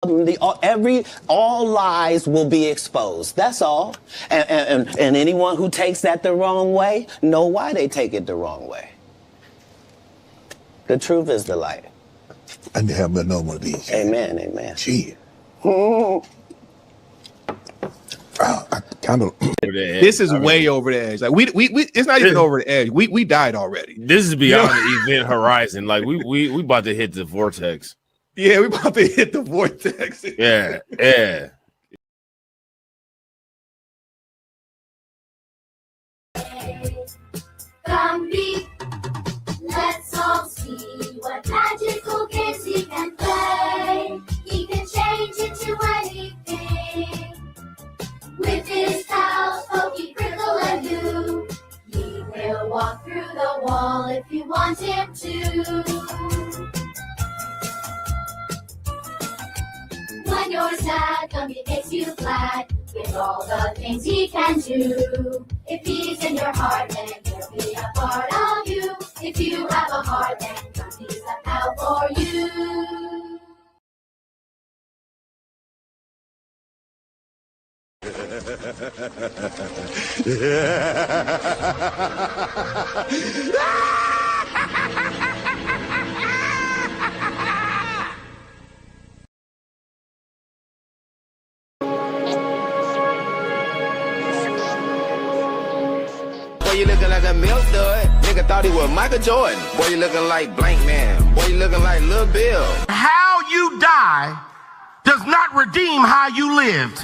All lies will be exposed. That's all. And anyone who takes that the wrong way, know why they take it the wrong way. The truth is the light. I need to have another one of these. Amen, amen. Gee. I kind of. This is way over the edge. Like we it's not even over the edge. We died already. This is beyond the event horizon. Like we about to hit the vortex. Yeah, we about to hit the vortex. Yeah, yeah. Let's all see what magical games he can play. He can change into anything. With his pals, Pokey, Crickle, and Lou, he will walk through the wall if you want him to. When you're sad, Gumby makes you glad with all the things he can do. If he's in your heart, then he'll be a part of you. If you have a heart, then Gumby's a pal for you. Boy, you looking like a milk dud. Nigga thought he was Michael Jordan. Boy, you looking like Blank Man. Boy, you looking like Lil Bill. How you die does not redeem how you lived.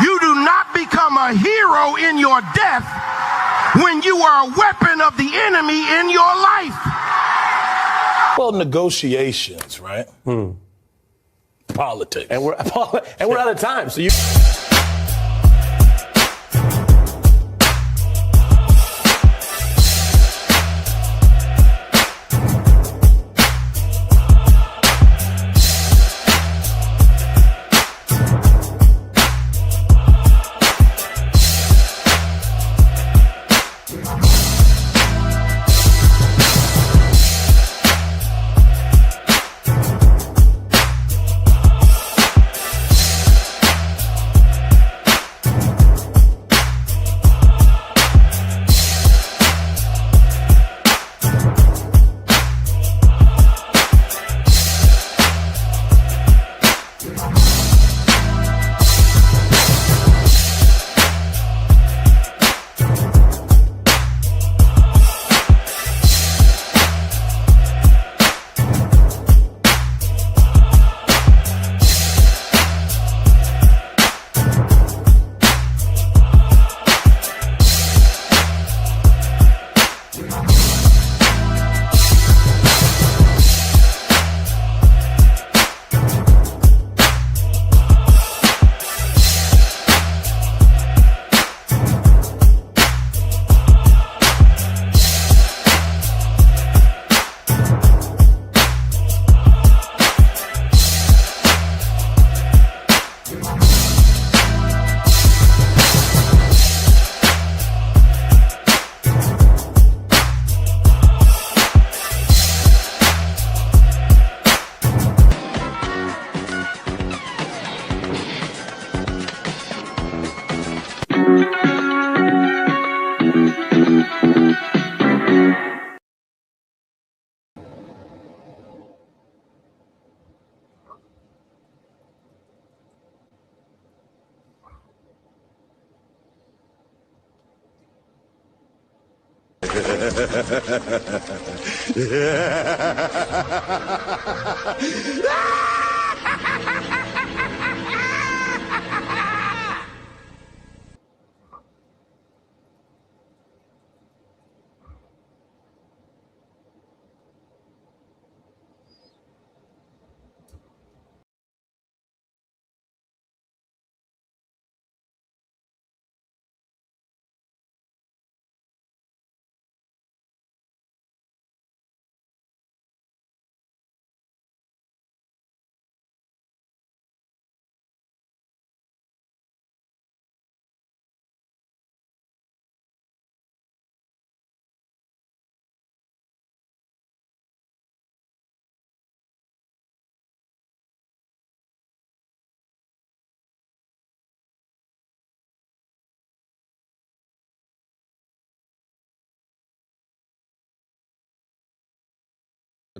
You do not become a hero in your death when you are a weapon of the enemy in your life. Well, negotiations, right? Politics. And we're out of time. So you.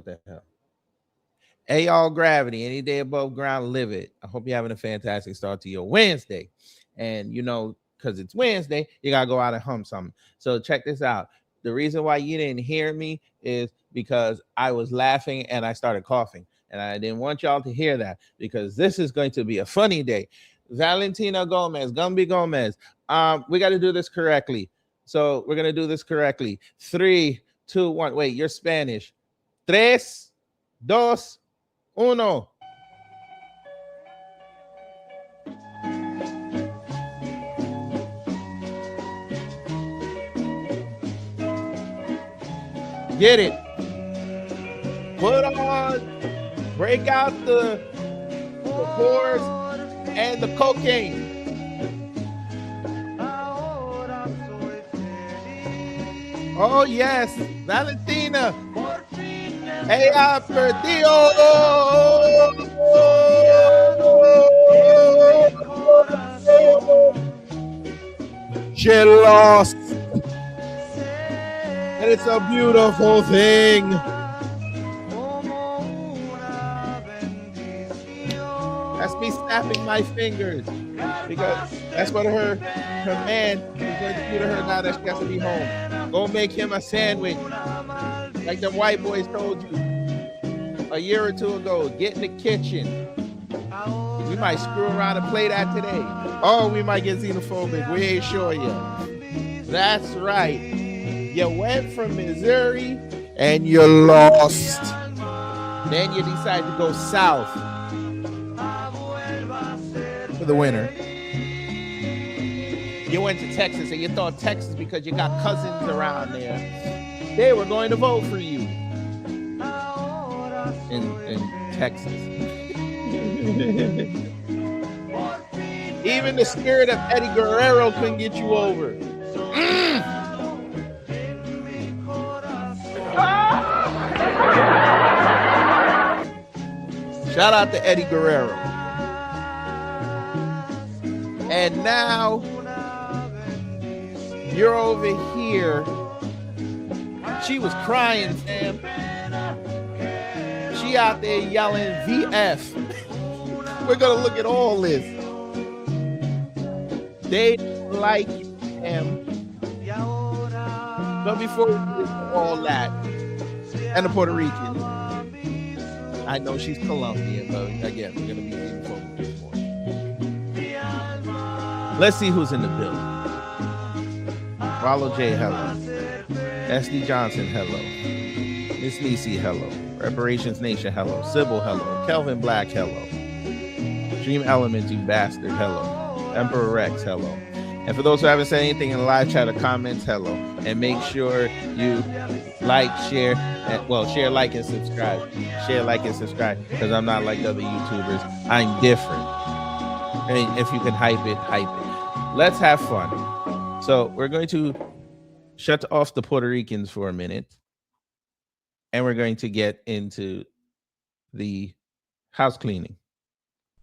the hell? Hey, y'all, gravity. Any day above ground, live it. I hope you're having a fantastic start to your Wednesday. And, you know, because it's Wednesday, you got to go out and hum something. So check this out. The reason why you didn't hear me is because I was laughing and I started coughing. And I didn't want y'all to hear that because this is going to be a funny day. Valentina Gomez, Gumby Gomez. We got to do this correctly. So we're going to do this correctly. 3, 2, 1. Wait, you're Spanish. 3, 2, 1. Get it. Put on, break out the pores and the cocaine. Oh, yes, Valentina. Ella perdió. She lost. And it's a beautiful thing. That's me snapping my fingers because that's what her man is going to do to her now that she has to be home. Go make him a sandwich like the white boys told you a year or two ago. Get in the kitchen. We might screw around and play that today. Oh, we might get xenophobic. We ain't sure yet. That's right. You went from Missouri and you lost. Then you decide to go south for the winter. You went to Texas and you thought Texas because you got cousins around there. They were going to vote for you in Texas. Even the spirit of Eddie Guerrero couldn't get you over. Shout out to Eddie Guerrero. And now you're over here. She was crying, Sam. She out there yelling VF. We're gonna look at all this. They like him. But before we do all that, and the Puerto Rican, I know she's Colombian, but again, we're gonna be xenophobic this morning. Let's see who's in the building. Rollo J, hello. SD Johnson, hello. Miss Nisi, hello. Reparations Nation, hello. Sybil, hello. Kelvin Black, hello. Dream Element, you bastard, hello. Emperor Rex, hello. And for those who haven't said anything in the live chat or comments, hello. And make sure you like, share, share, like, and subscribe. Share, like, and subscribe, because I'm not like other YouTubers. I'm different. And if you can hype it, hype it. Let's have fun. So we're going to shut off the Puerto Ricans for a minute. And we're going to get into the house cleaning.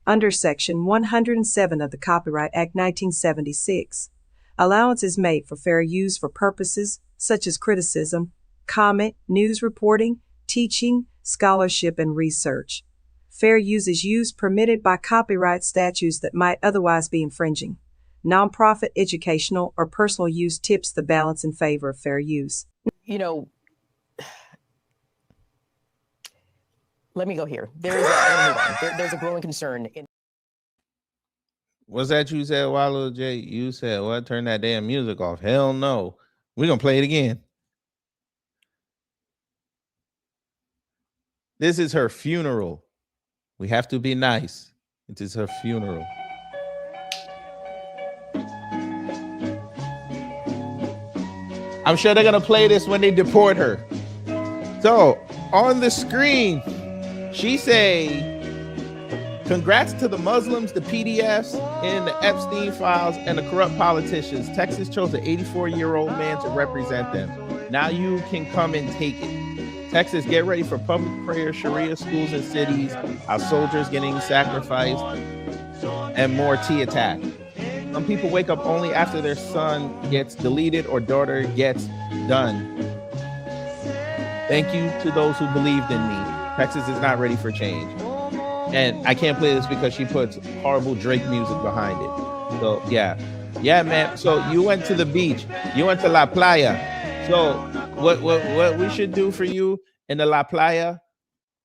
Under Section 107 of the Copyright Act 1976, allowance is made for fair use for purposes such as criticism, comment, news reporting, teaching, scholarship, and research. Fair use is used permitted by copyright statutes that might otherwise be infringing. Nonprofit, educational, or personal use tips the balance in favor of fair use. You know, let me go here. There's a growing concern. What's that you said, Wallow J? You said, what? Turn that damn music off. Hell no. We're going to play it again. This is her funeral. We have to be nice. It is her funeral. I'm sure they're going to play this when they deport her. So, on the screen, she say, congrats to the Muslims, the PDFs, and the Epstein files, and the corrupt politicians. Texas chose an 84-year-old man to represent them. Now you can come and take it. Texas, get ready for public prayer, Sharia schools and cities, our soldiers getting sacrificed, and more T attack. Some people wake up only after their son gets deleted or daughter gets done. Thank you to those who believed in me. Texas is not ready for change. And I can't play this because she puts horrible Drake music behind it. So, yeah. Yeah, man. So you went to the beach. You went to La Playa. So what we should do for you in the La Playa,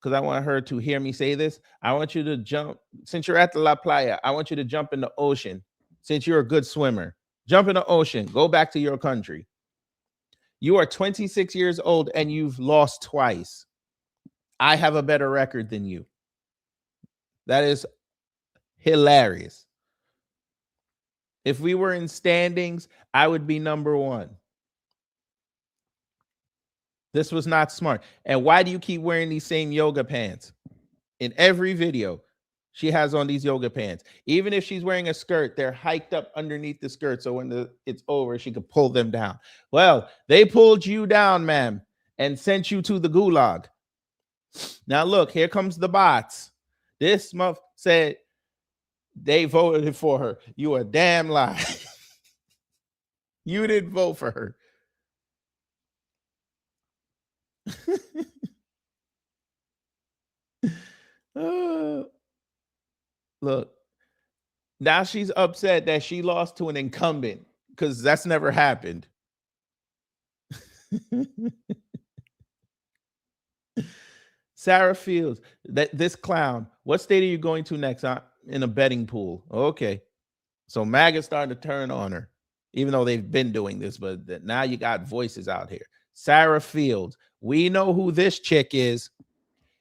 because I want her to hear me say this, I want you to jump. Since you're at the La Playa, I want you to jump in the ocean. Since you're a good swimmer, jump in the ocean. Go back to your country. You are 26 years old and you've lost twice. I have a better record than you. That is hilarious. If we were in standings, I would be number one. This was not smart. And why do you keep wearing these same yoga pants? In every video, she has on these yoga pants. Even if she's wearing a skirt, they're hiked up underneath the skirt. So when it's over, she could pull them down. Well, they pulled you down, ma'am, and sent you to the gulag. Now, look, here comes the bots. This month said they voted for her. You a damn lie. You didn't vote for her. Look, now she's upset that she lost to an incumbent because that's never happened. Sarah Fields, this clown. What state are you going to next? In a betting pool. Okay. So MAGA's starting to turn on her, even though they've been doing this, but now you got voices out here. Sarah Fields. We know who this chick is.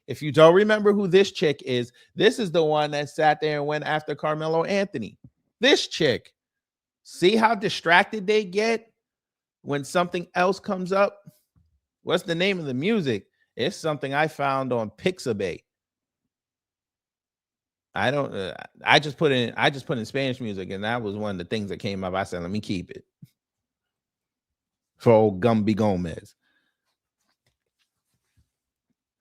If you don't remember who this chick is, this is the one that sat there and went after Carmelo Anthony. This chick. See how distracted they get when something else comes up? What's the name of the music? It's something I found on Pixabay. I just put in Spanish music, and that was one of the things that came up. I said, let me keep it for old Gumby Gomez.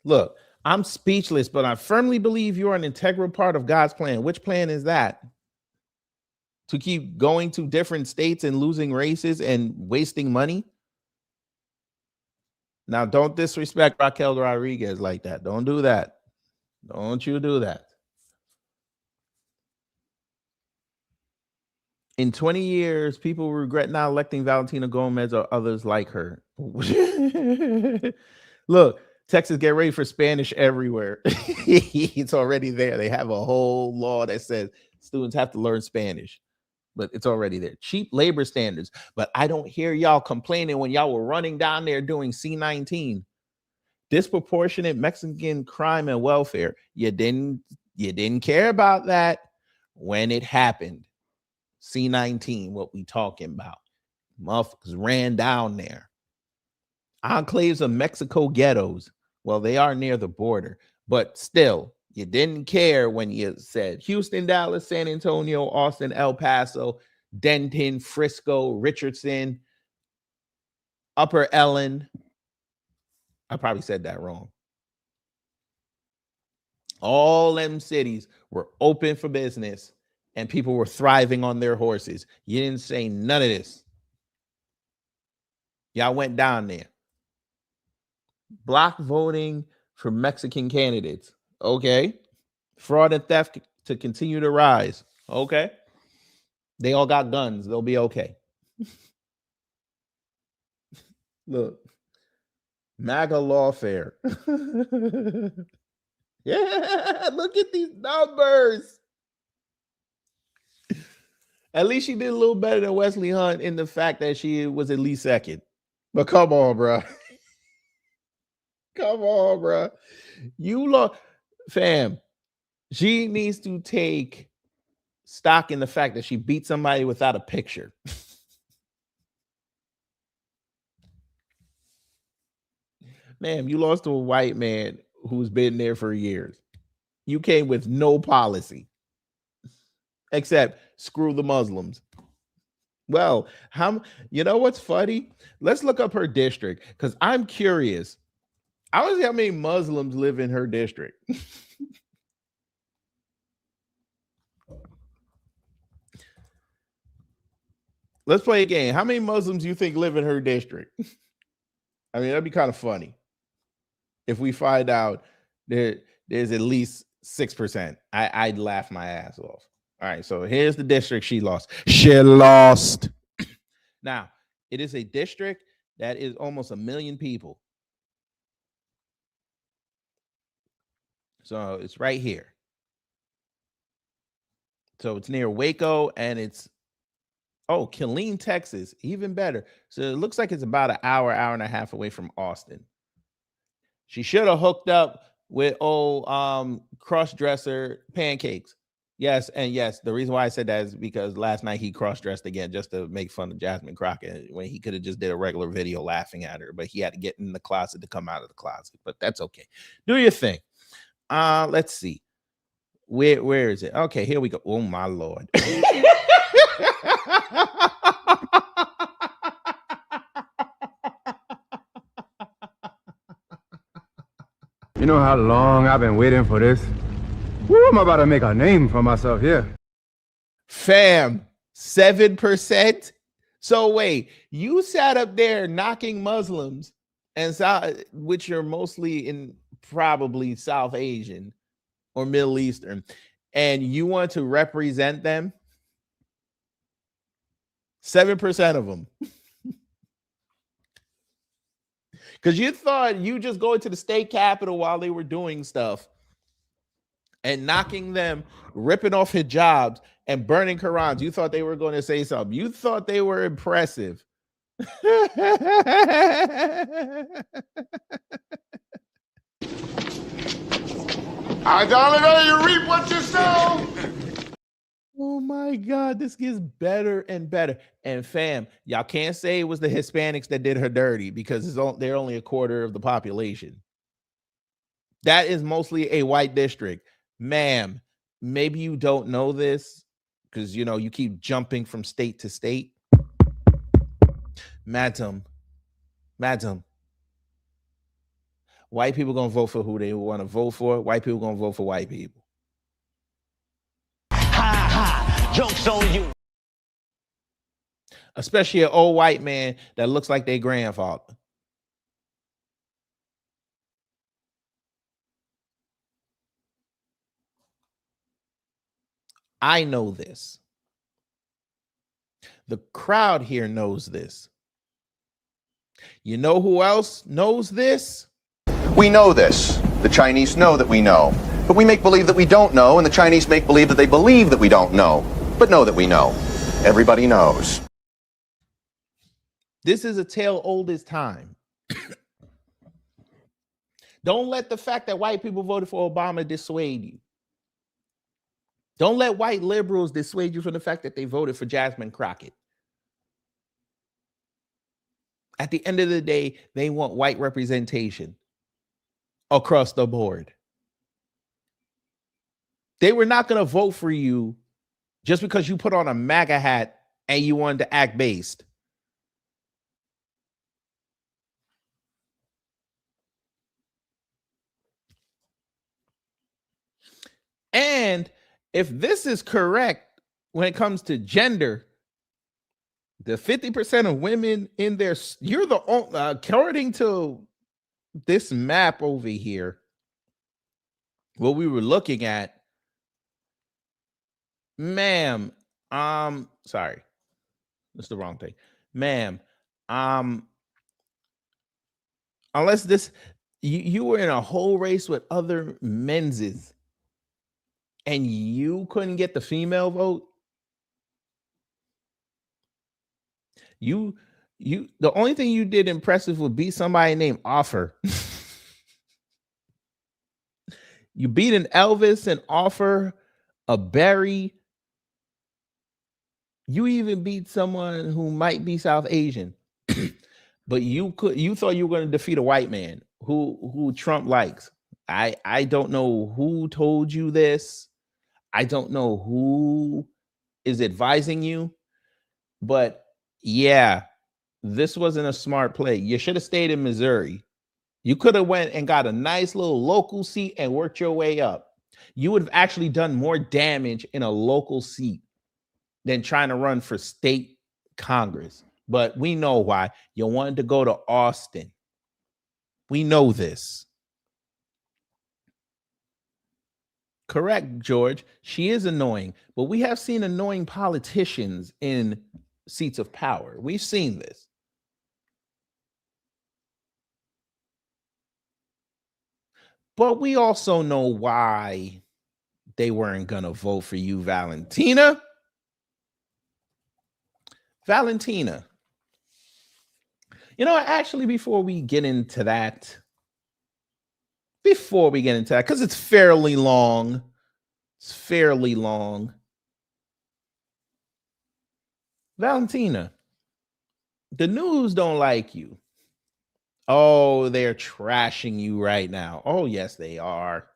Look, I'm speechless, but I firmly believe you are an integral part of God's plan. Which plan is that? To keep going to different states and losing races and wasting money? Now, don't disrespect Raquel Rodriguez like that. Don't do that. Don't you do that. In 20 years, people regret not electing Valentina Gomez or others like her. Look, Texas, get ready for Spanish everywhere. It's already there. They have a whole law that says students have to learn Spanish, but it's already there. Cheap labor standards. But I don't hear y'all complaining when y'all were running down there doing C-19. Disproportionate Mexican crime and welfare. You didn't care about that when it happened. C-19, what we talking about. Motherfuckers ran down there. Enclaves of Mexico ghettos. Well, they are near the border, but still, you didn't care when you said Houston, Dallas, San Antonio, Austin, El Paso, Denton, Frisco, Richardson, Upper Ellen. I probably said that wrong. All them cities were open for business and people were thriving on their horses. You didn't say none of this. Y'all went down there. Block voting for Mexican candidates. Okay. Fraud and theft to continue to rise. Okay. They all got guns. They'll be okay. Look. MAGA lawfare. Yeah, look at these numbers. At least she did a little better than Wesley Hunt in the fact that she was at least second. But come on, bro. Come on, bro. You look, fam. She needs to take stock in the fact that she beat somebody without a picture. Ma'am, you lost to a white man who's been there for years. You came with no policy except screw the Muslims. Well, you know what's funny? Let's look up her district because I'm curious. I want to see how many Muslims live in her district. Let's play a game. How many Muslims do you think live in her district? I mean, that'd be kind of funny. if we find out there's at least 6%. I'd laugh my ass off. All right, so here's the district she lost. She lost. Now, it is a district that is almost 1 million people. So it's right here. So it's near Waco, and it's, Killeen, Texas, even better. So it looks like it's about an hour and a half away from Austin. She should have hooked up with old cross-dresser Pancakes. Yes, and yes, the reason why I said that is because last night he cross-dressed again just to make fun of Jasmine Crockett when he could have just did a regular video laughing at her, but he had to get in the closet to come out of the closet. But that's okay. Do your thing. Let's see. Where is it? Okay, here we go. Oh my Lord. You know how long I've been waiting for this? Woo, I'm about to make a name for myself here. Fam, 7%. So wait, you sat up there knocking Muslims, and which are mostly in probably South Asian or Middle Eastern, and you want to represent them? 7% of them. Because you thought you just go into the state capitol while they were doing stuff and knocking them, ripping off hijabs and burning Qurans. You thought they were going to say something. You thought they were impressive. I darling, you reap what you sow. Oh my God, this gets better and better. And fam, y'all can't say it was the Hispanics that did her dirty because they're only a quarter of the population. That is mostly a white district. Ma'am, maybe you don't know this because, you keep jumping from state to state. Madam, white people going to vote for who they want to vote for. White people going to vote for white people. Joke's on you. Especially an old white man that looks like their grandfather. I know this. The crowd here knows this. You know who else knows this? We know this. The Chinese know that we know. But we make believe that we don't know, and the Chinese make believe that they believe that we don't know, but know that we know. Everybody knows. This is a tale old as time. Don't let the fact that white people voted for Obama dissuade you. Don't let white liberals dissuade you from the fact that they voted for Jasmine Crockett. At the end of the day, they want white representation across the board. They were not going to vote for you just because you put on a MAGA hat and you wanted to act based. And if this is correct, when it comes to gender, the 50% of women in there, you're the only, according to this map over here, what we were looking at, ma'am, sorry, that's the wrong thing. Ma'am, unless this, you were in a whole race with other menses and you couldn't get the female vote. The only thing you did impressive would beat somebody named Offer. You beat an Elvis and Offer, a Barry. You even beat someone who might be South Asian. But you thought you were going to defeat a white man who Trump likes. I don't know who told you this. I don't know who is advising you, but yeah, this wasn't a smart play. You should have stayed in Missouri. You could have went and got a nice little local seat and worked your way up. You would have actually done more damage in a local seat than trying to run for state Congress. But we know why. You wanted to go to Austin. We know this. Correct, George. She is annoying, but we have seen annoying politicians in seats of power. We've seen this. But we also know why they weren't going to vote for you, Valentina. Valentina. You know, actually, before we get into that, because it's fairly long. It's fairly long. Valentina, the news don't like you. Oh, they're trashing you right now. Oh, yes, they are.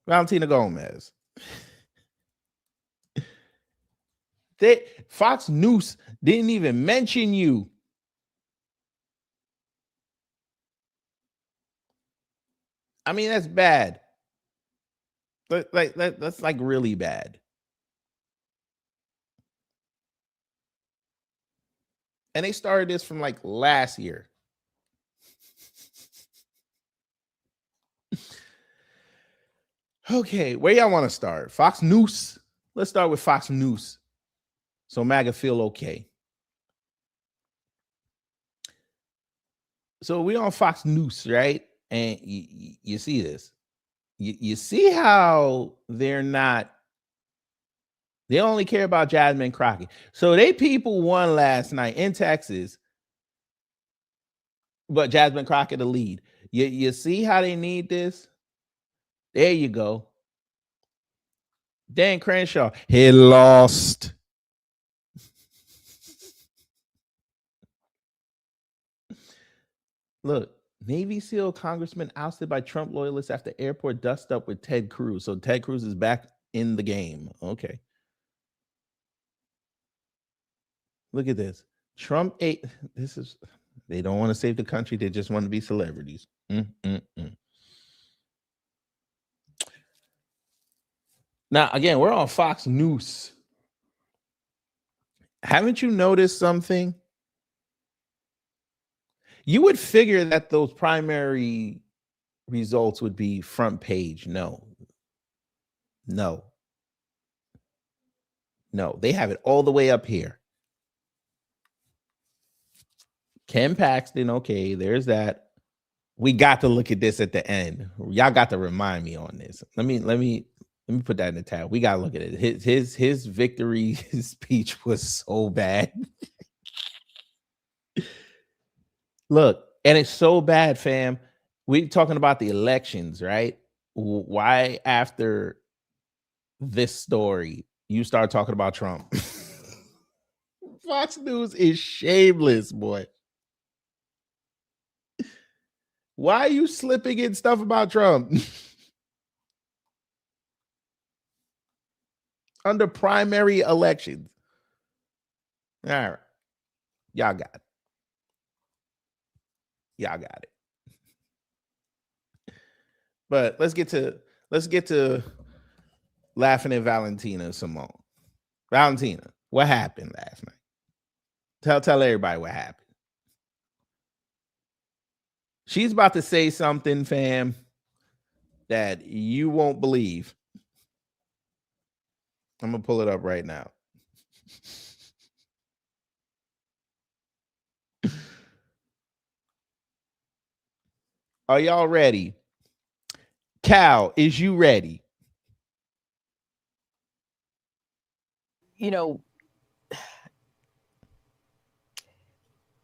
Valentina Gomez. Fox News didn't even mention you. I mean, that's bad. That's like really bad. And they started this from like last year. Okay, where y'all want to start? Fox News. Let's start with Fox News. So MAGA feel okay. So we on Fox News, right? And you see this. You see how they only care about Jasmine Crockett. So they people won last night in Texas, but Jasmine Crockett the lead. You see how they need this? There you go. Dan Crenshaw, he lost. Look, Navy SEAL congressman ousted by Trump loyalists after airport dust up with Ted Cruz. So Ted Cruz is back in the game. Okay. Look at this. Trump ate. They don't want to save the country. They just want to be celebrities. Now, again, we're on Fox News. Haven't you noticed something? You would figure that those primary results would be front page. No. They have it all the way up here. Ken Paxton, okay, there's that. We got to look at this at the end. Y'all got to remind me on this. Let me put that in the tab. We got to look at it. His victory speech was so bad. Look, and it's so bad, fam. We're talking about the elections, right? Why after this story you start talking about Trump? Fox News is shameless, boy. Why are you slipping in stuff about Trump? Under primary elections. All right. Y'all got it. But let's get to laughing at Valentina some more. Valentina, what happened last night? Tell everybody what happened. She's about to say something, fam, that you won't believe. I'm going to pull it up right now. Are y'all ready? Cal, is you ready? You know,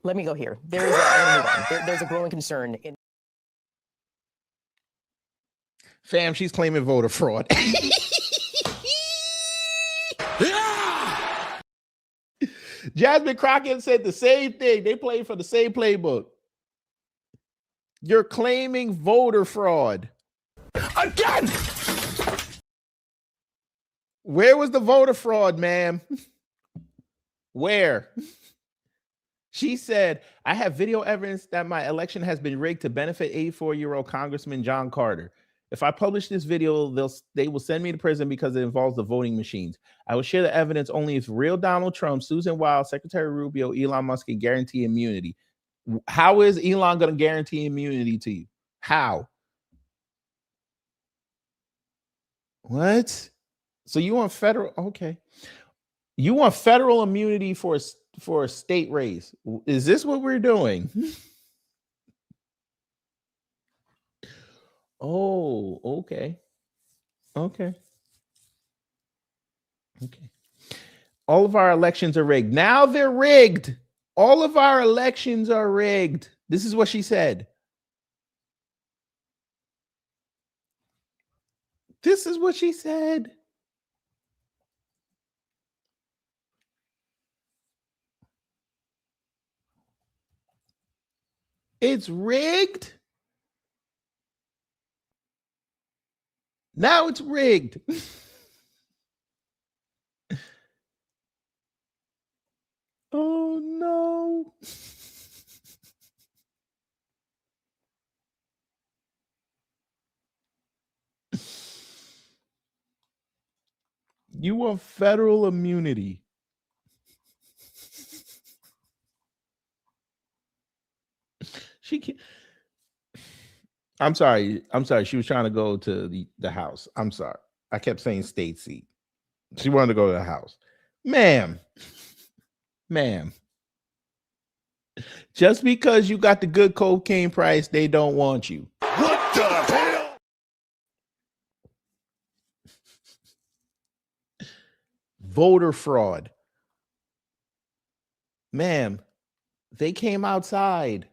let me go here. There's a growing concern in. Fam, she's claiming voter fraud. Jasmine Crockett said the same thing. They played for the same playbook. You're claiming voter fraud. Again! Where was the voter fraud, ma'am? Where? She said, I have video evidence that my election has been rigged to benefit 84-year-old Congressman John Carter. If I publish this video, they will send me to prison because it involves the voting machines. I will share the evidence only if real Donald Trump, Susan Wild, Secretary Rubio, Elon Musk can guarantee immunity. How is Elon going to guarantee immunity to you? How? What? So you want federal? Okay. You want federal immunity for a state race? Is this what we're doing? Oh, okay. Okay. Okay. All of our elections are rigged. Now they're rigged. All of our elections are rigged. This is what she said. This is what she said. It's rigged. Now it's rigged. Oh no. You want federal immunity. She can't. I'm sorry. She was trying to go to the house. I'm sorry. I kept saying state seat. She wanted to go to the house. Ma'am. Just because you got the good cocaine price, they don't want you. What the hell? Voter fraud. Ma'am, they came outside.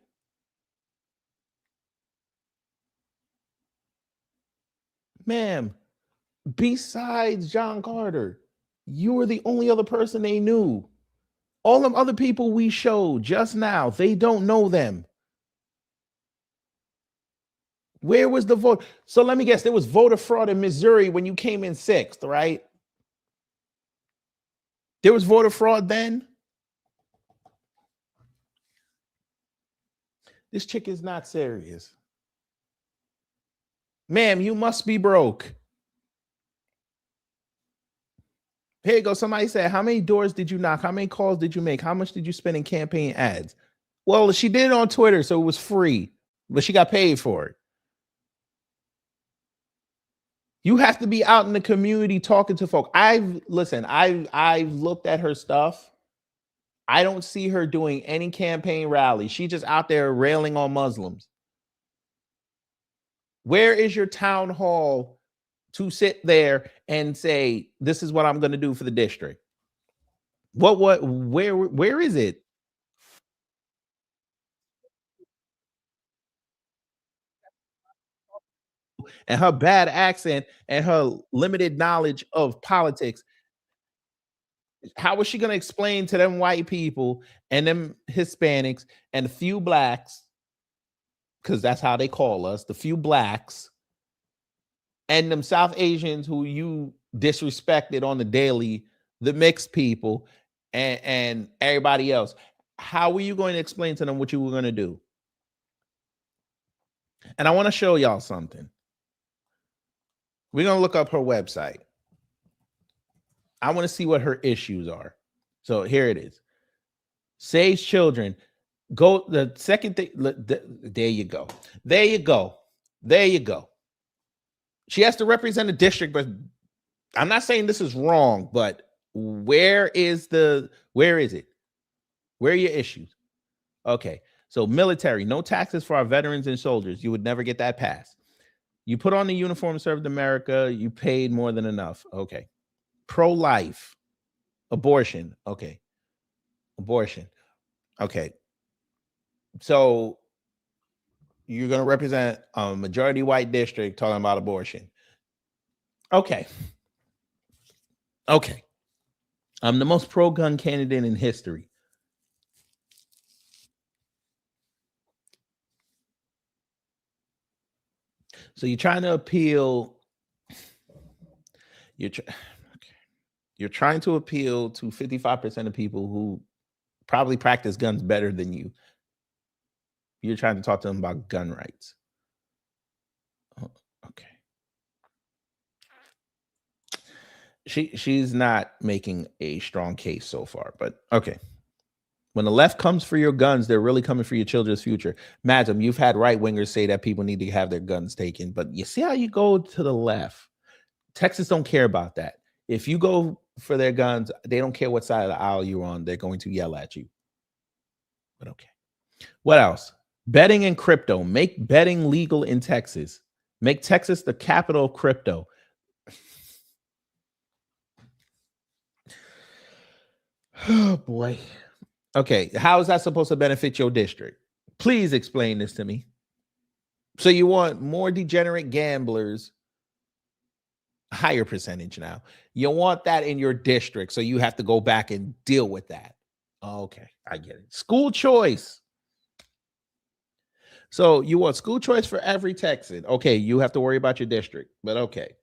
Ma'am, besides John Carter, you were the only other person they knew. All them other people we showed just now, they don't know them. Where was the vote? So let me guess, there was voter fraud in Missouri when you came in 6th, right? There was voter fraud then? This chick is not serious. Ma'am, you must be broke. Here you go. Somebody said, how many doors did you knock? How many calls did you make? How much did you spend in campaign ads? Well, she did it on Twitter, so it was free, but she got paid for it. You have to be out in the community talking to folk. I've looked at her stuff. I don't see her doing any campaign rally. She's just out there railing on Muslims. Where is your town hall to sit there and say, this is what I'm going to do for the district? Where is it? And her bad accent and her limited knowledge of politics. How was she going to explain to them white people and them Hispanics and a few blacks, because that's how they call us, the few blacks, and them South Asians who you disrespected on the daily, the mixed people, and everybody else? How were you going to explain to them what you were going to do? And I want to show y'all something. We're going to look up her website. I want to see what her issues are. So here it is. Saves children. Go the second thing. There you go. There you go. There you go. She has to represent a district, but I'm not saying this is wrong, but where is it? Where are your issues? Okay. So military, no taxes for our veterans and soldiers. You would never get that passed. You put on the uniform, served America. You paid more than enough. Okay. Pro-life, abortion. Okay. Abortion. Okay. So you're going to represent a majority white district talking about abortion. Okay. Okay. I'm the most pro-gun candidate in history. So you're trying to appeal. You're trying to appeal to 55% of people who probably practice guns better than you. You're trying to talk to them about gun rights. Oh, okay. She's not making a strong case so far, but okay. When the left comes for your guns, they're really coming for your children's future. Madam, you've had right wingers say that people need to have their guns taken, but you see how you go to the left. Texas don't care about that. If you go for their guns, they don't care what side of the aisle you're on. They're going to yell at you. But okay. What else? Betting and crypto. Make betting legal in Texas. Make Texas the capital of crypto. Oh, boy. Okay. How is that supposed to benefit your district? Please explain this to me. So you want more degenerate gamblers, higher percentage now. You want that in your district, so you have to go back and deal with that. Okay, I get it. School choice. So you want school choice for every Texan. Okay, you have to worry about your district, but okay.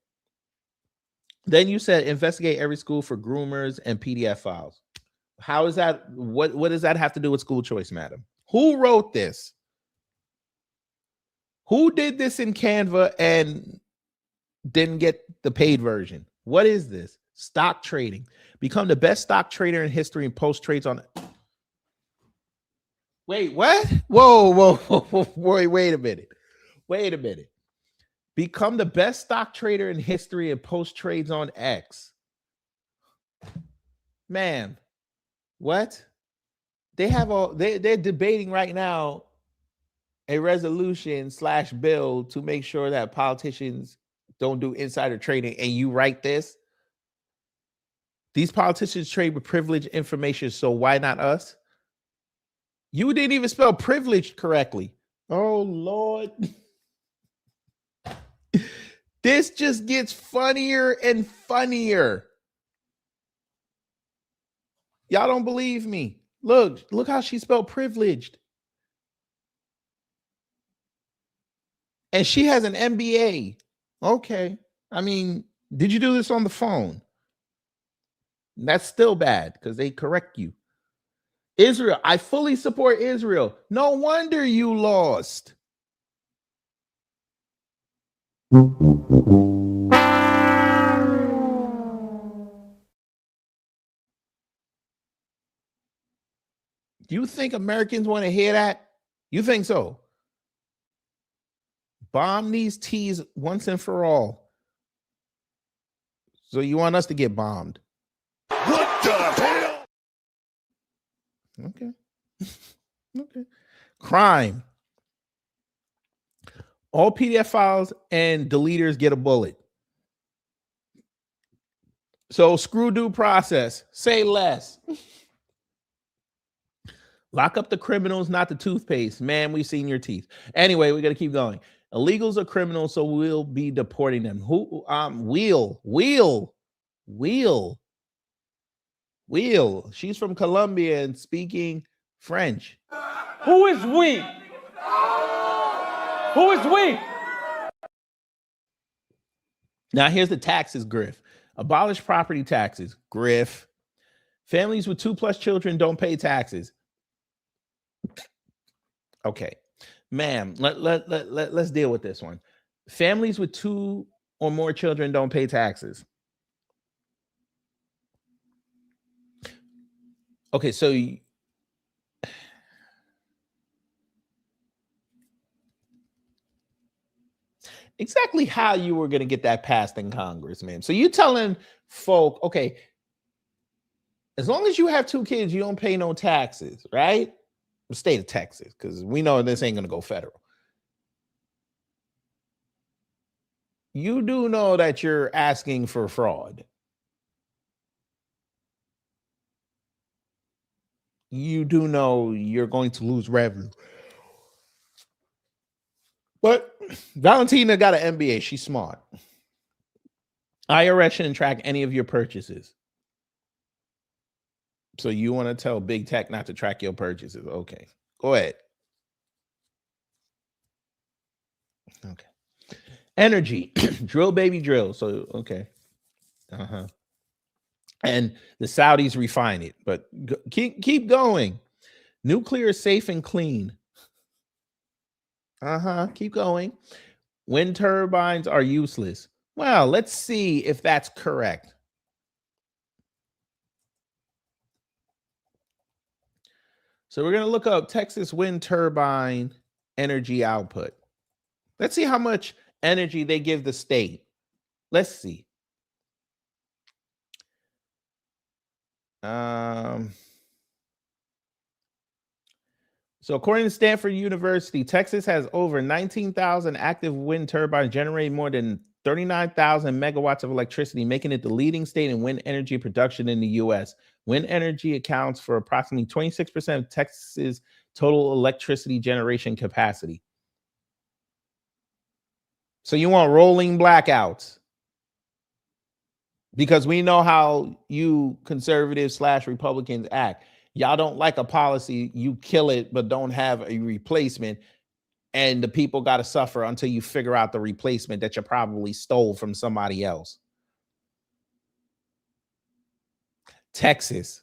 Then you said investigate every school for groomers and PDF files. How is that? What does that have to do with school choice, madam? Who wrote this? Who did this in Canva and didn't get the paid version? What is this? Stock trading. Become the best stock trader in history and post trades on. Wait, what? Whoa. Wait a minute. Wait a minute. Become the best stock trader in history and post trades on X. Man, what? They're debating right now a resolution / bill to make sure that politicians don't do insider trading, and you write this? These politicians trade with privileged information, so why not us? You didn't even spell privileged correctly. Oh, Lord. This just gets funnier and funnier. Y'all don't believe me. Look how she spelled privileged. And she has an MBA. Okay. I mean, did you do this on the phone? That's still bad because they correct you. Israel, I fully support Israel. No wonder you lost. Do you think Americans want to hear that? You think so? Bomb these T's once and for all. So you want us to get bombed? What the hell? Okay. Okay. Crime. All PDF files and deleters get a bullet. So screw due process. Say less. Lock up the criminals, not the toothpaste. Man, we've seen your teeth. Anyway, we got to keep going. Illegals are criminals, so we'll be deporting them. Who? Wheel. She's from Colombia and speaking French. Who is we? Who is we? Now here's the taxes, Griff. Abolish property taxes, Griff. Families with 2+ children don't pay taxes. Okay, ma'am, let's deal with this one. Families with 2 or more children don't pay taxes. Okay, so exactly how you were going to get that passed in Congress, ma'am. So you telling folk, okay, as long as you have 2 kids, you don't pay no taxes, right? The state of Texas, because we know this ain't going to go federal. You do know that you're asking for fraud. You do know you're going to lose revenue. But Valentina got an MBA. She's smart. IRS shouldn't track any of your purchases. So you want to tell big tech not to track your purchases. Okay, go ahead. Okay. Energy, drill, baby, drill. So, okay. And the Saudis refine it, but keep going. Nuclear is safe and clean. Keep going. Wind turbines are useless. Well, let's see if that's correct. So we're going to look up Texas wind turbine energy output. Let's see how much energy they give the state. Let's see. So according to Stanford University, Texas has over 19,000 active wind turbines generating more than 39,000 megawatts of electricity, making it the leading state in wind energy production in the U.S. Wind energy accounts for approximately 26% of Texas's total electricity generation capacity. So you want rolling blackouts? Because we know how you conservatives / Republicans act. Y'all don't like a policy, you kill it, but don't have a replacement. And the people got to suffer until you figure out the replacement that you probably stole from somebody else. Texas.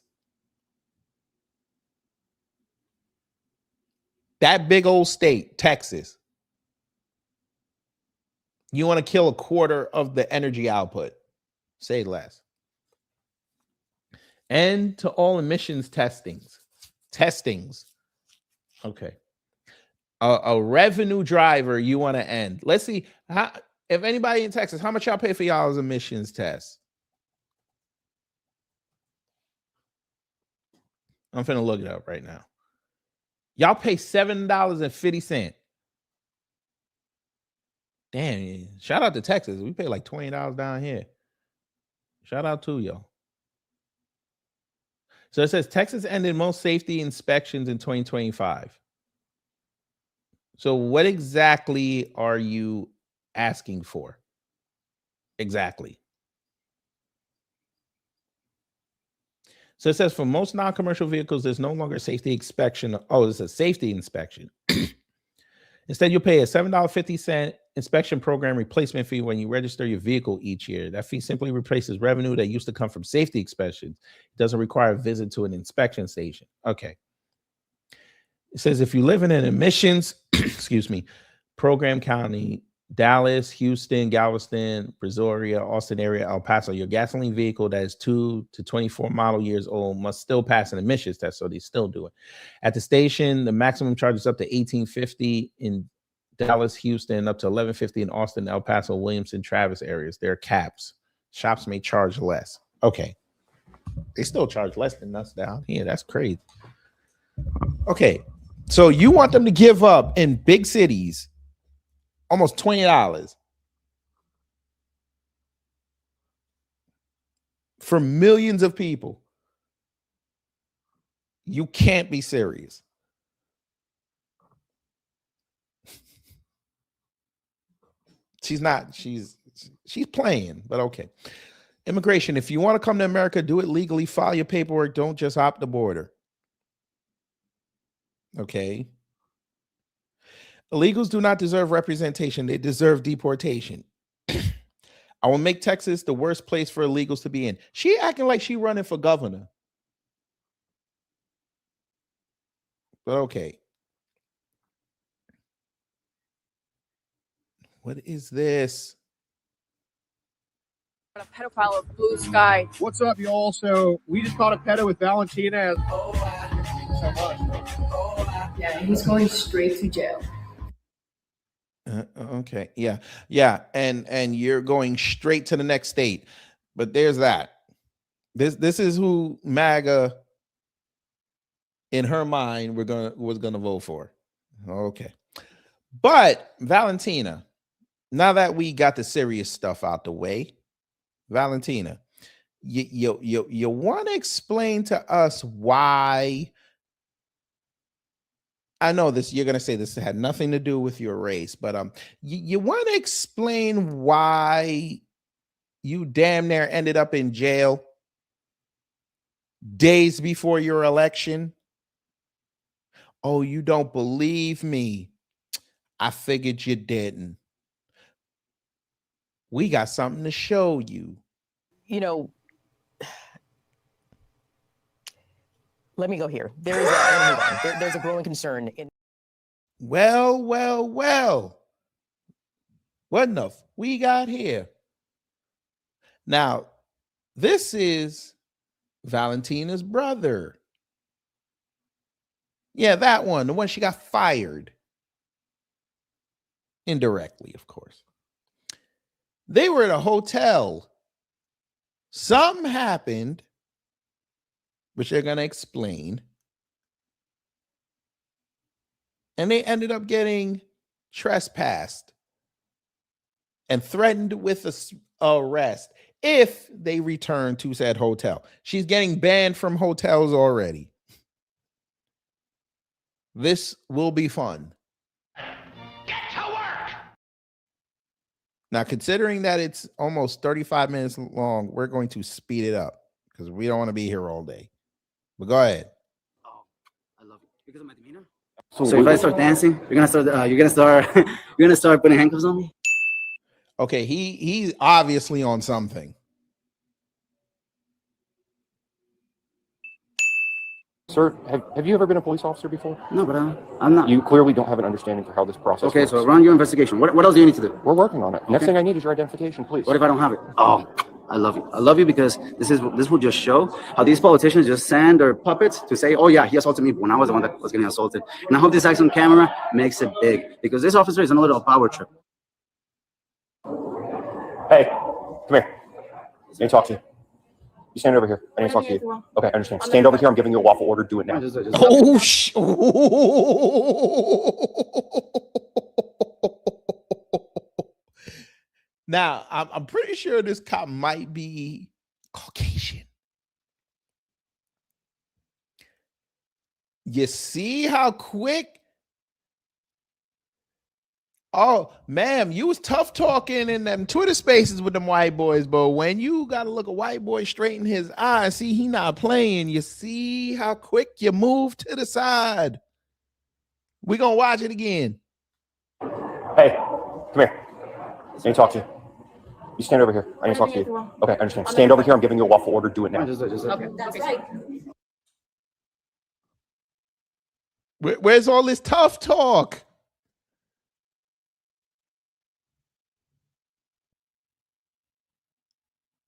That big old state, Texas. You want to kill a quarter of the energy output. Say less. End to all emissions testings. Okay. A revenue driver you want to end. Let's see. If anybody in Texas, how much y'all pay for y'all's emissions test? I'm finna look it up right now. Y'all pay $7.50. Damn, shout out to Texas. We pay like $20 down here. Shout out to y'all. So it says Texas ended most safety inspections in 2025. So what exactly are you asking for? Exactly. So it says for most non-commercial vehicles, there's no longer safety inspection. Oh, it's a safety inspection. Instead, you'll pay a $7.50 inspection program replacement fee when you register your vehicle each year. That fee simply replaces revenue that used to come from safety inspections. It doesn't require a visit to an inspection station. Okay. It says if you live in an emissions, program county, Dallas, Houston, Galveston, Brazoria, Austin area, El Paso, your gasoline vehicle that is 2 to 24 model years old must still pass an emissions test, so they still do it. At the station, the maximum charge is up to $18.50 in Dallas, Houston, up to $11.50 in Austin, El Paso, Williamson, Travis areas. There are caps. Shops may charge less. Okay. They still charge less than us down here. That's crazy. Okay. So you want them to give up in big cities almost $20 for millions of people. You can't be serious. She's not. She's playing, but okay. Immigration. If you want to come to America, do it legally. File your paperwork. Don't just hop the border. Okay. Illegals do not deserve representation. They deserve deportation. I will make Texas the worst place for illegals to be in. She acting like she running for governor. But okay. What is this? A pedophile of Blue Sky. What's up, y'all? So we just caught a pedo with Valentina. So much. Yeah, he's going straight to jail. Okay. Yeah. And you're going straight to the next state. But there's that. This is who MAGA in her mind was gonna vote for. Okay. But Valentina, now that we got the serious stuff out the way, Valentina, you want to explain to us why? I know this, you're going to say this had nothing to do with your race, but you want to explain why you damn near ended up in jail days before your election? Oh, you don't believe me? I figured you didn't. We got something to show you. You know, let me go here. There's a growing concern. Well. What enough we got here? Now, this is Valentina's brother. Yeah, that one, the one she got fired. Indirectly, of course. They were at a hotel. Something happened. which they're going to explain. And they ended up getting trespassed and threatened with arrest if they return to said hotel. She's getting banned from hotels already. This will be fun. Get to work! Now, considering that it's almost 35 minutes long, we're going to speed it up because we don't want to be here all day. But go ahead. Oh, I love it. Because of my demeanor? So if I start dancing, you're gonna start putting handcuffs on me? Okay, he's obviously on something. Sir, have you ever been a police officer before? No, but I'm not. You clearly don't have an understanding for how this process Okay, works. so run your investigation. What else do you need to do? We're working on it. Next Okay. thing I need is your identification, please. What if I don't have it? Oh, I love you. I love you because this will just show how these politicians just send their puppets to say, oh yeah, he assaulted me when I was the one that was getting assaulted. And I hope this action camera makes it big because this officer is on a little power trip. Hey, come here. I need to talk to you. You stand over here. I need to talk to you. Okay, I understand. Stand over here. I'm giving you a lawful order. Do it now. Oh, Now, I'm pretty sure this cop might be Caucasian. You see how quick? Oh, ma'am, you was tough talking in them Twitter spaces with them white boys, but when you got to look a white boy straight in his eye, see he not playing. You see how quick you move to the side. We're going to watch it again. Hey, come here. I need to talk to you. You stand over here. I need to talk to you. Okay, I understand. Stand over here. I'm giving you a lawful order. Do it now. Okay, that's right. Where's all this tough talk?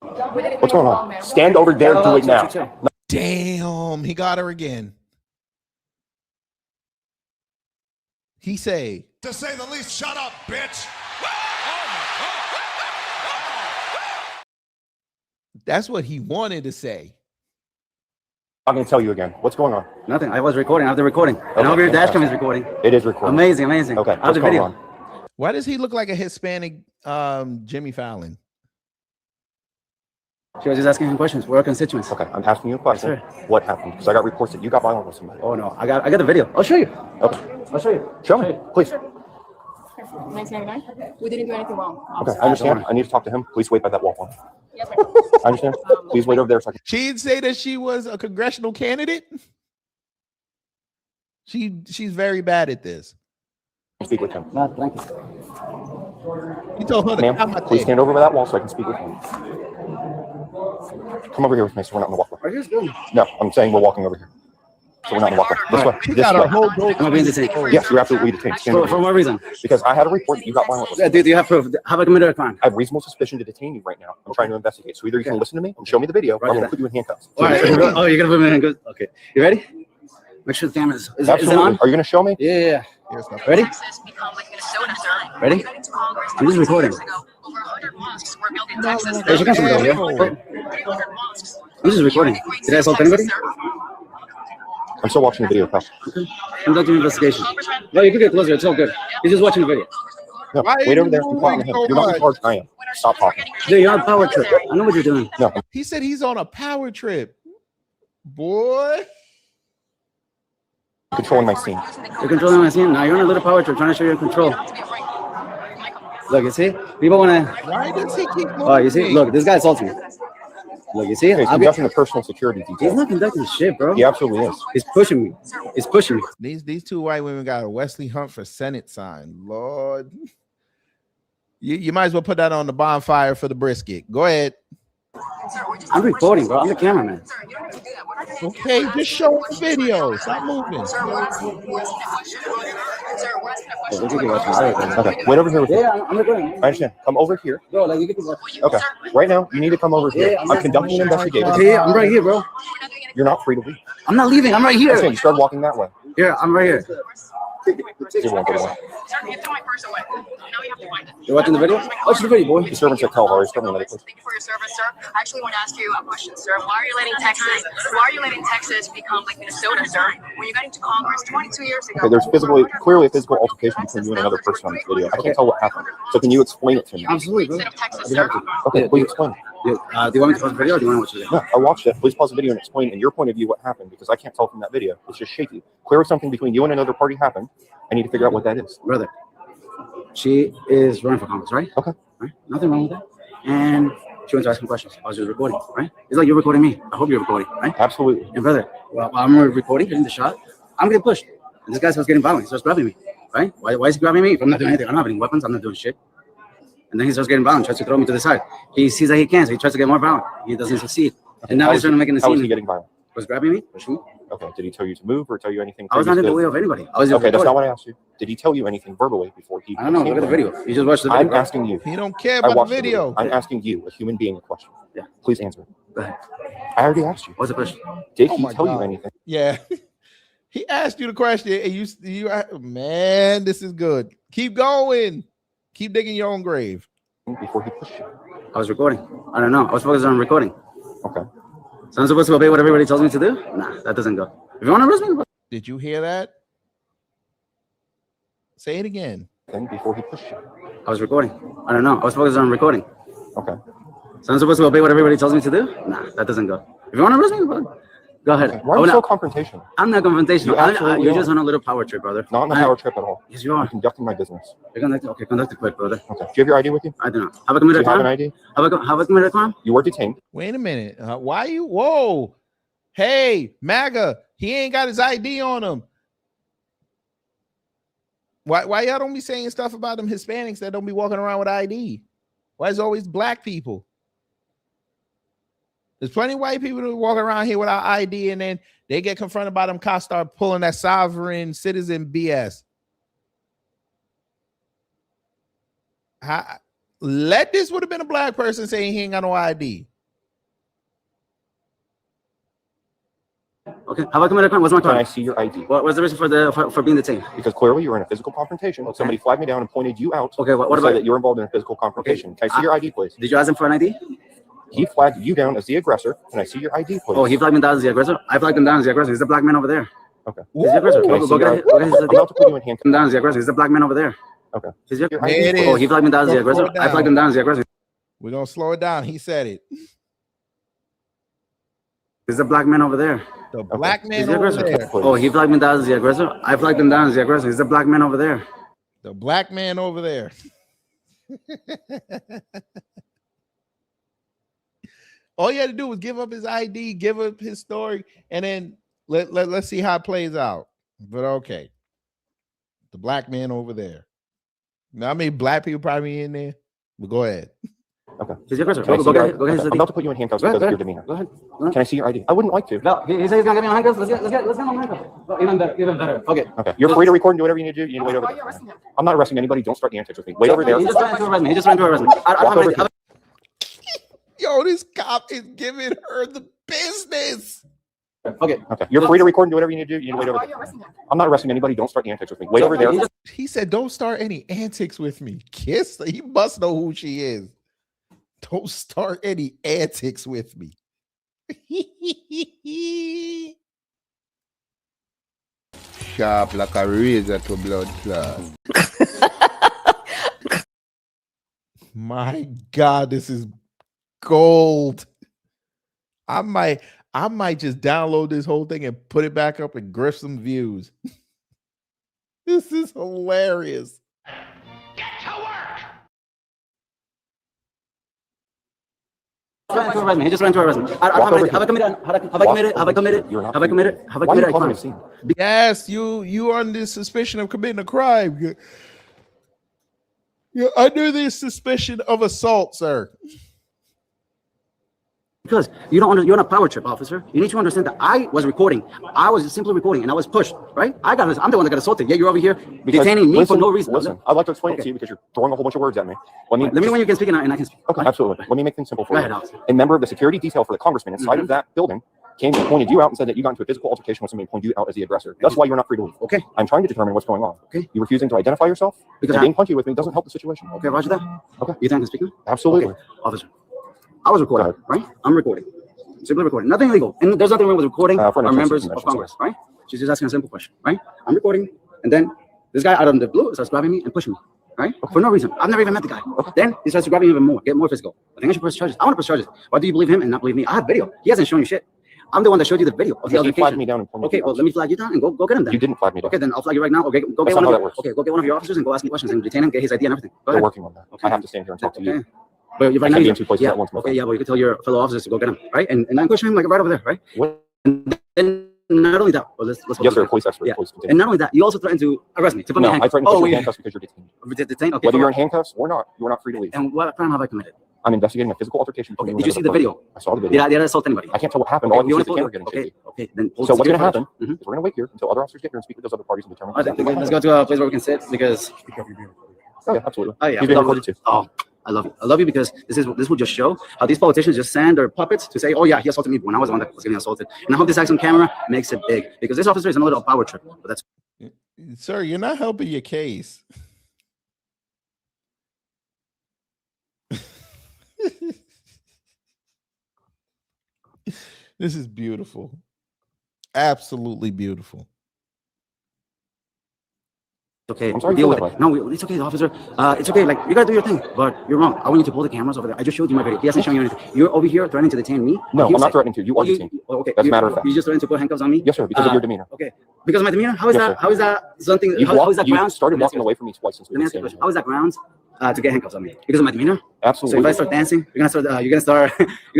What's going on? Stand over there. Do it now. Damn, he got her again. He say, To say the least, shut up, bitch! that's what he wanted to say. I'm going to tell you again. What's going on? Nothing. I was recording. I have the recording. And over your dash cam is recording. It is recording. Amazing, amazing. Okay, I have what's the going video. on? Why does he look like a Hispanic Jimmy Fallon? She was just asking him questions. We're constituents. Okay, I'm asking you a question. Yes, what happened? Because I got reports that you got violent with somebody. Oh no, I got the video. I'll show you. Okay. I'll show you. Show me, please. 1999. We didn't do anything wrong. Okay, I understand. I need to talk to him. Please wait by that wall for me. Yes, I understand. Please wait over there a second. She'd say that she was a congressional candidate. She's very bad at this. Speak with him. No, thank you. You told her to come Ma'am, please stand over by that wall so I can speak with him. Come over here with me so we're not in the walkway. Are you just doing? No, I'm saying we're walking over here. So we're not in the walkway. This way. She This got way. her whole gold. Am I being detained? Yes, you're absolutely detained. Stand over For here. what reason? Because I had a report that you got violent with Yeah, do you have proof? Have I committed a crime? I have reasonable suspicion to detain you right now. I'm trying to investigate. So either you can listen to me and show me the video, or I'm going to put you in handcuffs. All right. Oh, you're gonna put me in good. Okay. You ready? Make sure the camera is it Absolutely. on? Are you going to show me? Yeah. Ready? Ready? I'm just recording. Hey, she comes from over here. I'm just recording. Did I assault anybody? I'm still watching the video, pal. Okay. I'm conducting an investigation. No, you can get closer. It's all good. He's just watching the video. No, wait over there. I'm talking to him. You're not in charge. I am. Stop talking. Dude, you're on a power trip. I know what you're doing. No. He said he's on a power trip. Boy. Controlling my scene. You're controlling my scene. Now you're on a little power trip trying to show your control. Look, you see? People want to. Why does he keep moving? Oh, you see? Look, this guy assaulted me. Look, you see? He's conducting a personal security detail. He's not conducting shit, bro. He absolutely is. He's pushing me. He's pushing me. These two white women got a Wesley Hunt for Senate sign. Lord. You might as well put that on the bonfire for the brisket. Go ahead. I'm recording, bro. I'm the cameraman. Okay, just show the video. Stop moving. Okay, wait over here with me. Yeah, I'm recording. I understand. Come over here. Bro, like you can watch. Okay, right now, you need to come over here. Yeah, I'm conducting an investigation. Okay, I'm right here, bro. You're not free to leave. I'm not leaving. I'm right I'm here. saying you start walking that way. Yeah, I'm right here. You threw my purse away. Now you have to find it. You're watching the video? Watch the video, boy. The servants at Kalahari. Thank Thank you for your service, sir. I actually want to ask you a question, sir. Why are you letting Texas become like Minnesota, sir? When you got into Congress 22 years ago. Okay, there's clearly a physical altercation between you and another person on this video. I can't tell what happened. So can you explain it to me? Absolutely, bro. Okay, please explain it. Do you want me to pause the video or do you want to watch the video? No, I watched it. Please pause the video and explain in your point of view what happened, because I can't tell from that video. It's just shaky. Clearly something between you and another party happened. I need to figure out what that is. Brother, she is running for Congress, right? Okay. Right? Nothing wrong with that. And she wants to ask me questions. I was just recording, right? It's like you're recording me. I hope you're recording, right? Absolutely. And brother, while I'm recording, getting the shot, I'm getting pushed. And this guy starts getting violent. He starts grabbing me, right? Why is he grabbing me? If I'm not doing anything, I don't have any weapons. I'm not doing shit. And then he starts getting violent, tries to throw me to the side. He sees that he can't, so he tries to get more violent. He doesn't succeed. Okay. And now he's trying to make a scene. How is he getting violent? Was grabbing me, pushing me. Okay. Did he tell you to move or tell you anything? I was not in the way of anybody. I was okay, that's not what I asked you. Did he tell you anything verbally before he? I don't know. Look at the video. You just watched the video. I'm asking you. He don't care about the video. I'm asking you, a human being, a question. Yeah. Please answer. Go ahead. I already asked you. What's the question? Did he tell you anything? Yeah. He asked you the question, and you man, this is good. Keep going. Keep digging your own grave. Before he pushed you. I was recording. I don't know. I was focused on recording. Okay. So I'm supposed to obey what everybody tells me to do? Nah, that doesn't go. If you want to arrest me, did you hear that? Say it again. Then before he pushed you. I was recording. I don't know. I was focused on recording. Okay. So I'm supposed to obey what everybody tells me to do? Nah, that doesn't go. If you want to arrest me, go ahead. Why are you so confrontational? I'm not confrontational. You just on a little power trip, brother. Not on a power trip at all. Yes, you are. I'm conducting my business. You're conducting. Okay, conduct it quick, brother. Okay. Do you have your ID with you? I do not. Have I committed a crime? Do you have an ID? Have I committed a crime? You were detained. Wait a minute. Why you? Whoa. Hey, MAGA. He ain't got his ID on him. Why y'all don't be saying stuff about them Hispanics that don't be walking around with ID? Why is it always black people? There's plenty of white people that walk around here without ID, and then they get confronted by them cops, start pulling that sovereign citizen BS. This would have been a black person saying he ain't got no ID. Okay, have I committed a crime? What's my crime? Can I see your ID? What was the reason for being detained? Because clearly you were in a physical confrontation. Okay. Somebody flagged me down and pointed you out. Okay, what about that you're involved in a physical confrontation? Okay. Can I see your ID, please? Did you ask him for an ID? He flagged you down as the aggressor. Can I see your ID, please? Oh, he flagged me down as the aggressor? I flagged him down as the aggressor. He's the black man over there. Okay. He's the aggressor. I'm about to put you in handcuffs. Down as the aggressor. He's the black man over there. Okay. He's the ID. Oh, he flagged me down as the aggressor. I flagged him down as the aggressor. We're going to slow it down. He said it. He's the black man over there. The black man over there. Oh, he flagged me down as the aggressor. I flagged him down as the aggressor. He's the black man over there. The black man over there. All you had to do was give up his ID, give up his story, and then let's see how it plays out. But okay. The black man over there. Now, I mean, black people probably in there, but go ahead. Okay. He's the aggressor. Go ahead. Okay. I'm about to put you in handcuffs because of your demeanor. Go ahead. Can I see your ID? I wouldn't like to. No, he said he's gonna get me in handcuffs. Let's get him in handcuffs. Even better. Okay. Okay. You're free to record and do whatever you need to do. You need to wait over there. I'm not arresting anybody. Don't start the antics with me. Wait over there. He just trying to arrest me. I don't have Yo, this cop is giving her the business. Okay. You're free to record and do whatever you need to do. You need to wait over there. I'm not arresting anybody. Don't start the antics with me. Wait over there. He said, don't start any antics with me. Kiss. He must know who she is. Don't start any antics with me. Sharp like a razor to blood clot. My God, this is gold. I might just download this whole thing and put it back up and grift some views. This is hilarious. Get to work! He just ran to arrest me. Have I committed a crime? Yes, you are under suspicion of committing a crime. You're under the suspicion of assault, sir. Because you're on a power trip, officer. You need to understand that I was recording. I was simply recording, and I was pushed. Right? I'm the one that got assaulted. Yeah, you're over here detaining me for no reason. Listen, I'd like to explain it to you because you're throwing a whole bunch of words at me. Let me know when you can speak and I can speak. Okay, absolutely. Let me make things simple for you. A member of the security detail for the congressman inside of that building pointed you out and said that you got into a physical altercation with somebody and pointed you out as the aggressor. That's why you're not free to leave. Okay. I'm trying to determine what's going on. Okay. You refusing to identify yourself? Because being punchy with me doesn't help the situation. Okay, roger that. Okay. You think I can speak now? Absolutely. Okay. Officer, I was recording, right? I'm recording. Simply recording. Nothing illegal. And there's nothing wrong with recording our members of Congress, right? She's just asking a simple question, right? I'm recording, and then this guy out of the blue starts grabbing me and pushing me, right? Okay. For no reason. I've never even met the guy. Okay. Then he starts to grab me even more, get more physical. I think I should press charges. I want to press charges. Why do you believe him and not believe me? I have video. He hasn't shown you shit. I'm the one that showed you the video of the altercation. You flagged me down and okay, well, let me flag you down and go get him then. You didn't flag me down. Okay, then I'll flag you right now. Okay, go get one of your, okay, go get one of your officers and go ask him questions and detain him, get his ID and everything. Go They're ahead. working on that. Okay. I have to stand here and talk to you. But right now, be in two places at once. Okay, yeah, but you can tell your fellow officers to go get him, right? And I'm questioning him like right over there, right? What? And then not only that, well, let's yes, sir, police expert. Yeah. Please continue. And not only that, you also threatened to arrest me, to put me in handcuffs. I threatened to put you in handcuffs because you're detained. Detained? Okay. Whether you're in handcuffs or not, you are not free to leave. And what crime have I committed? I'm investigating a physical altercation. Okay, did you see the video? I saw the video. Did I assault anybody? I can't tell what happened. All I can see is the camera getting shaky. Okay, then. So what's going to happen is we're going to wait here until other officers get here and speak with those other parties and determine. Let's go to a place where we can sit because. Oh yeah, absolutely. Oh yeah, you're being recorded too. Oh, I love you. I love you because this will just show how these politicians just send their puppets to say, oh yeah, he assaulted me when I was the one that was getting assaulted. And I hope this acts on camera makes it big because this officer is another little power trip. But that's. Sir, you're not helping your case. This is beautiful. Absolutely beautiful. Okay, I'm sorry deal with it. No, it's okay, officer. It's okay. Like you gotta do your thing, but you're wrong. I want you to pull the cameras over there. I just showed you my video. He hasn't shown you anything. You're over here threatening to detain me. No, I'm not threatening to. You are detained. Okay, that's a matter of fact. You just threatened to put handcuffs on me. Yes, sir. Because of your demeanor. Okay, because of my demeanor. How is that? How is that something? How is that grounds? You started walking away from me twice since we were standing. How is that grounds to get handcuffs on me? Because of my demeanor. Absolutely. So if I start dancing, you're gonna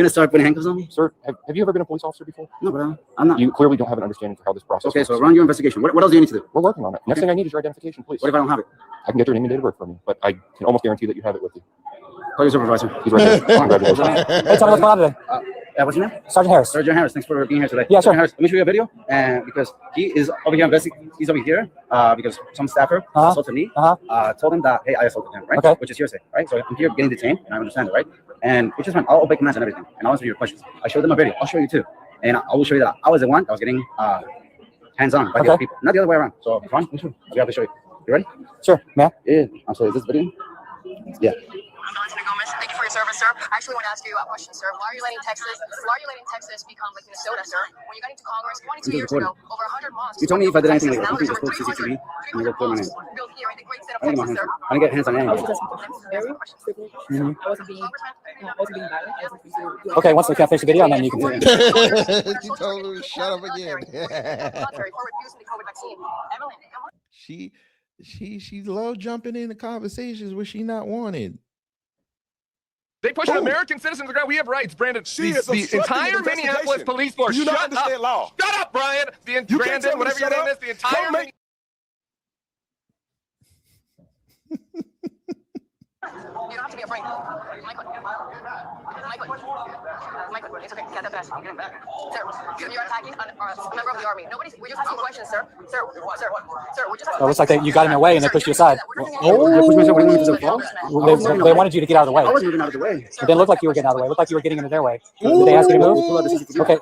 start putting handcuffs on me. Sir, have you ever been a police officer before? No, bro. I'm not. You clearly don't have an understanding for how this process works. So run your investigation. What else do you need to do? We're working on it. Next thing I need is your identification, please. What if I don't have it? I can get your name and date of birth from you, but I can almost guarantee that you have it with you. Call your supervisor. He's right there. Congratulations. Hey, tell me what's going on today. What's your name? Sergeant Harris. Sergeant Harris, thanks for being here today. Yeah, sure. Sergeant Harris, let me show you a video, and because he is over here he's over here because some staffer assaulted me. Told him that hey, I assaulted him, right? Okay. Which is hearsay, right? So I'm here getting detained, and I understand it, right? And which is fine. I'll obey commands and everything, and I'll answer your questions. I showed them a video. I'll show you too, and I will show you that I was the one that was getting hands-on by the other people, not the other way around. So fine, I'll be able to show you. You ready? Sure, man. Yeah. I'm sorry. Is this video? Yeah. I'm Valentina Gomez. Thank you for your service, sir. I actually want to ask you a question, sir. Why are you letting Texas become like Minnesota, sir? When you got into Congress 22 years ago, over 100 mosques. You told me if I did anything illegal. You can just pull CCTV and go pull my name. Built here in the great state of I Texas, sir. didn't get hands on anything. I wasn't being violent. Okay, once we can finish the video, and then you can. She told her to shut up again. She loved jumping into conversations where she not wanted. They push American citizens to the ground. We have rights, Brandon. The entire Minneapolis police force. Do you not understand law? Shut up, Brian. Brandon, whatever your name is, the entire. You don't have to be afraid. Michael, it's okay. Get that fast. I'm getting back. Sir, you're attacking a member of the army. We're just asking questions, sir. Sir, we're just asking It looks like you got in their way and they pushed you aside. They wanted you to get out of the way. I wasn't moving out of the way. It didn't look like you were getting out of the way. It looked like you were getting into their way. Did they ask you to move? Okay.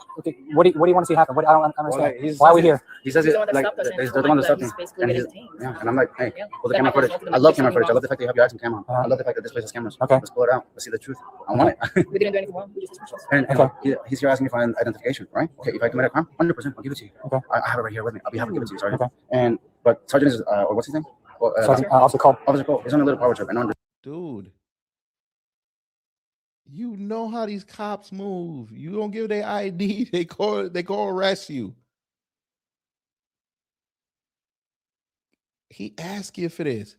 What do you want to see happen? I don't understand. Why are we here? He says it like they're the one that stopped me. And I'm like, hey, pull the camera footage. I love camera footage. I love the fact that you have your eyes on camera. I love the fact that this place has cameras. Okay. Let's pull it out. Let's see the truth. I want it. We didn't do anything wrong. We just and he's here asking me for identification, right? Okay, if I commit a crime, 100%, I'll give it to you. Okay. I have it right here with me. I'll be happy to give it to you, Sergeant. Okay. But Sergeant is, or what's his name? Officer Cole. Officer Cole. He's on a little power trip. Dude, you know how these cops move. You don't give their ID, they go arrest you. He asked you for this.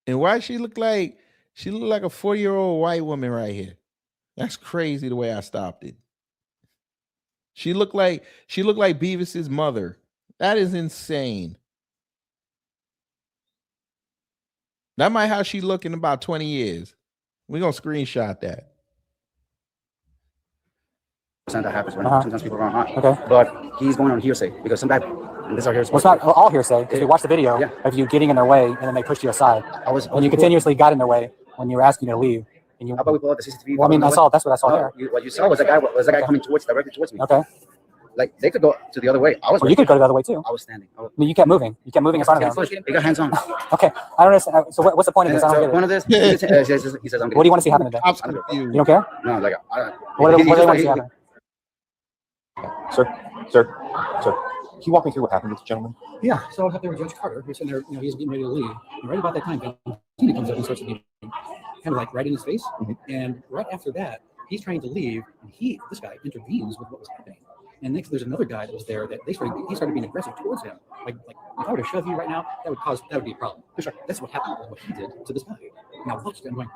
And why she look like a 40-year-old white woman right here? That's crazy the way I stopped it. She looked like Beavis's mother. That is insane. That might how she look in about 20 years. We're gonna screenshot that. That happens, right? Sometimes people are hot. Okay. But he's going on hearsay because some guy. And this is our hearsay. Well, it's not all hearsay because we watched the video of you getting in their way and then they pushed you aside. And you continuously got in their way when you were asking you to leave. And you, How about we pull out the CCTV? well, I mean, that's what I saw there. What you saw was a guy coming directly towards me. Okay. Like they could go to the other way. You could go the other way too. I was standing. I mean, you kept moving. You kept moving in front of him. They got hands on. Okay, I don't understand. So what's the point of this? I don't get it. One of this. He says, I'm what do you want to see happen today? You don't care? No, like what do you want to see happen? Sir, can you walk me through what happened with this gentleman? Yeah, so I was up there with Judge Carter, who's sitting there, he's getting ready to leave. And right about that time, Valentina comes up and starts to be kind of like right in his face. And right after that, he's trying to leave, and this guy intervenes with what was happening. And next, there's another guy that was there that he started being aggressive towards him. Like if I were to shove you right now, that would be a problem. That's what happened with what he did to this guy. And I watched him going.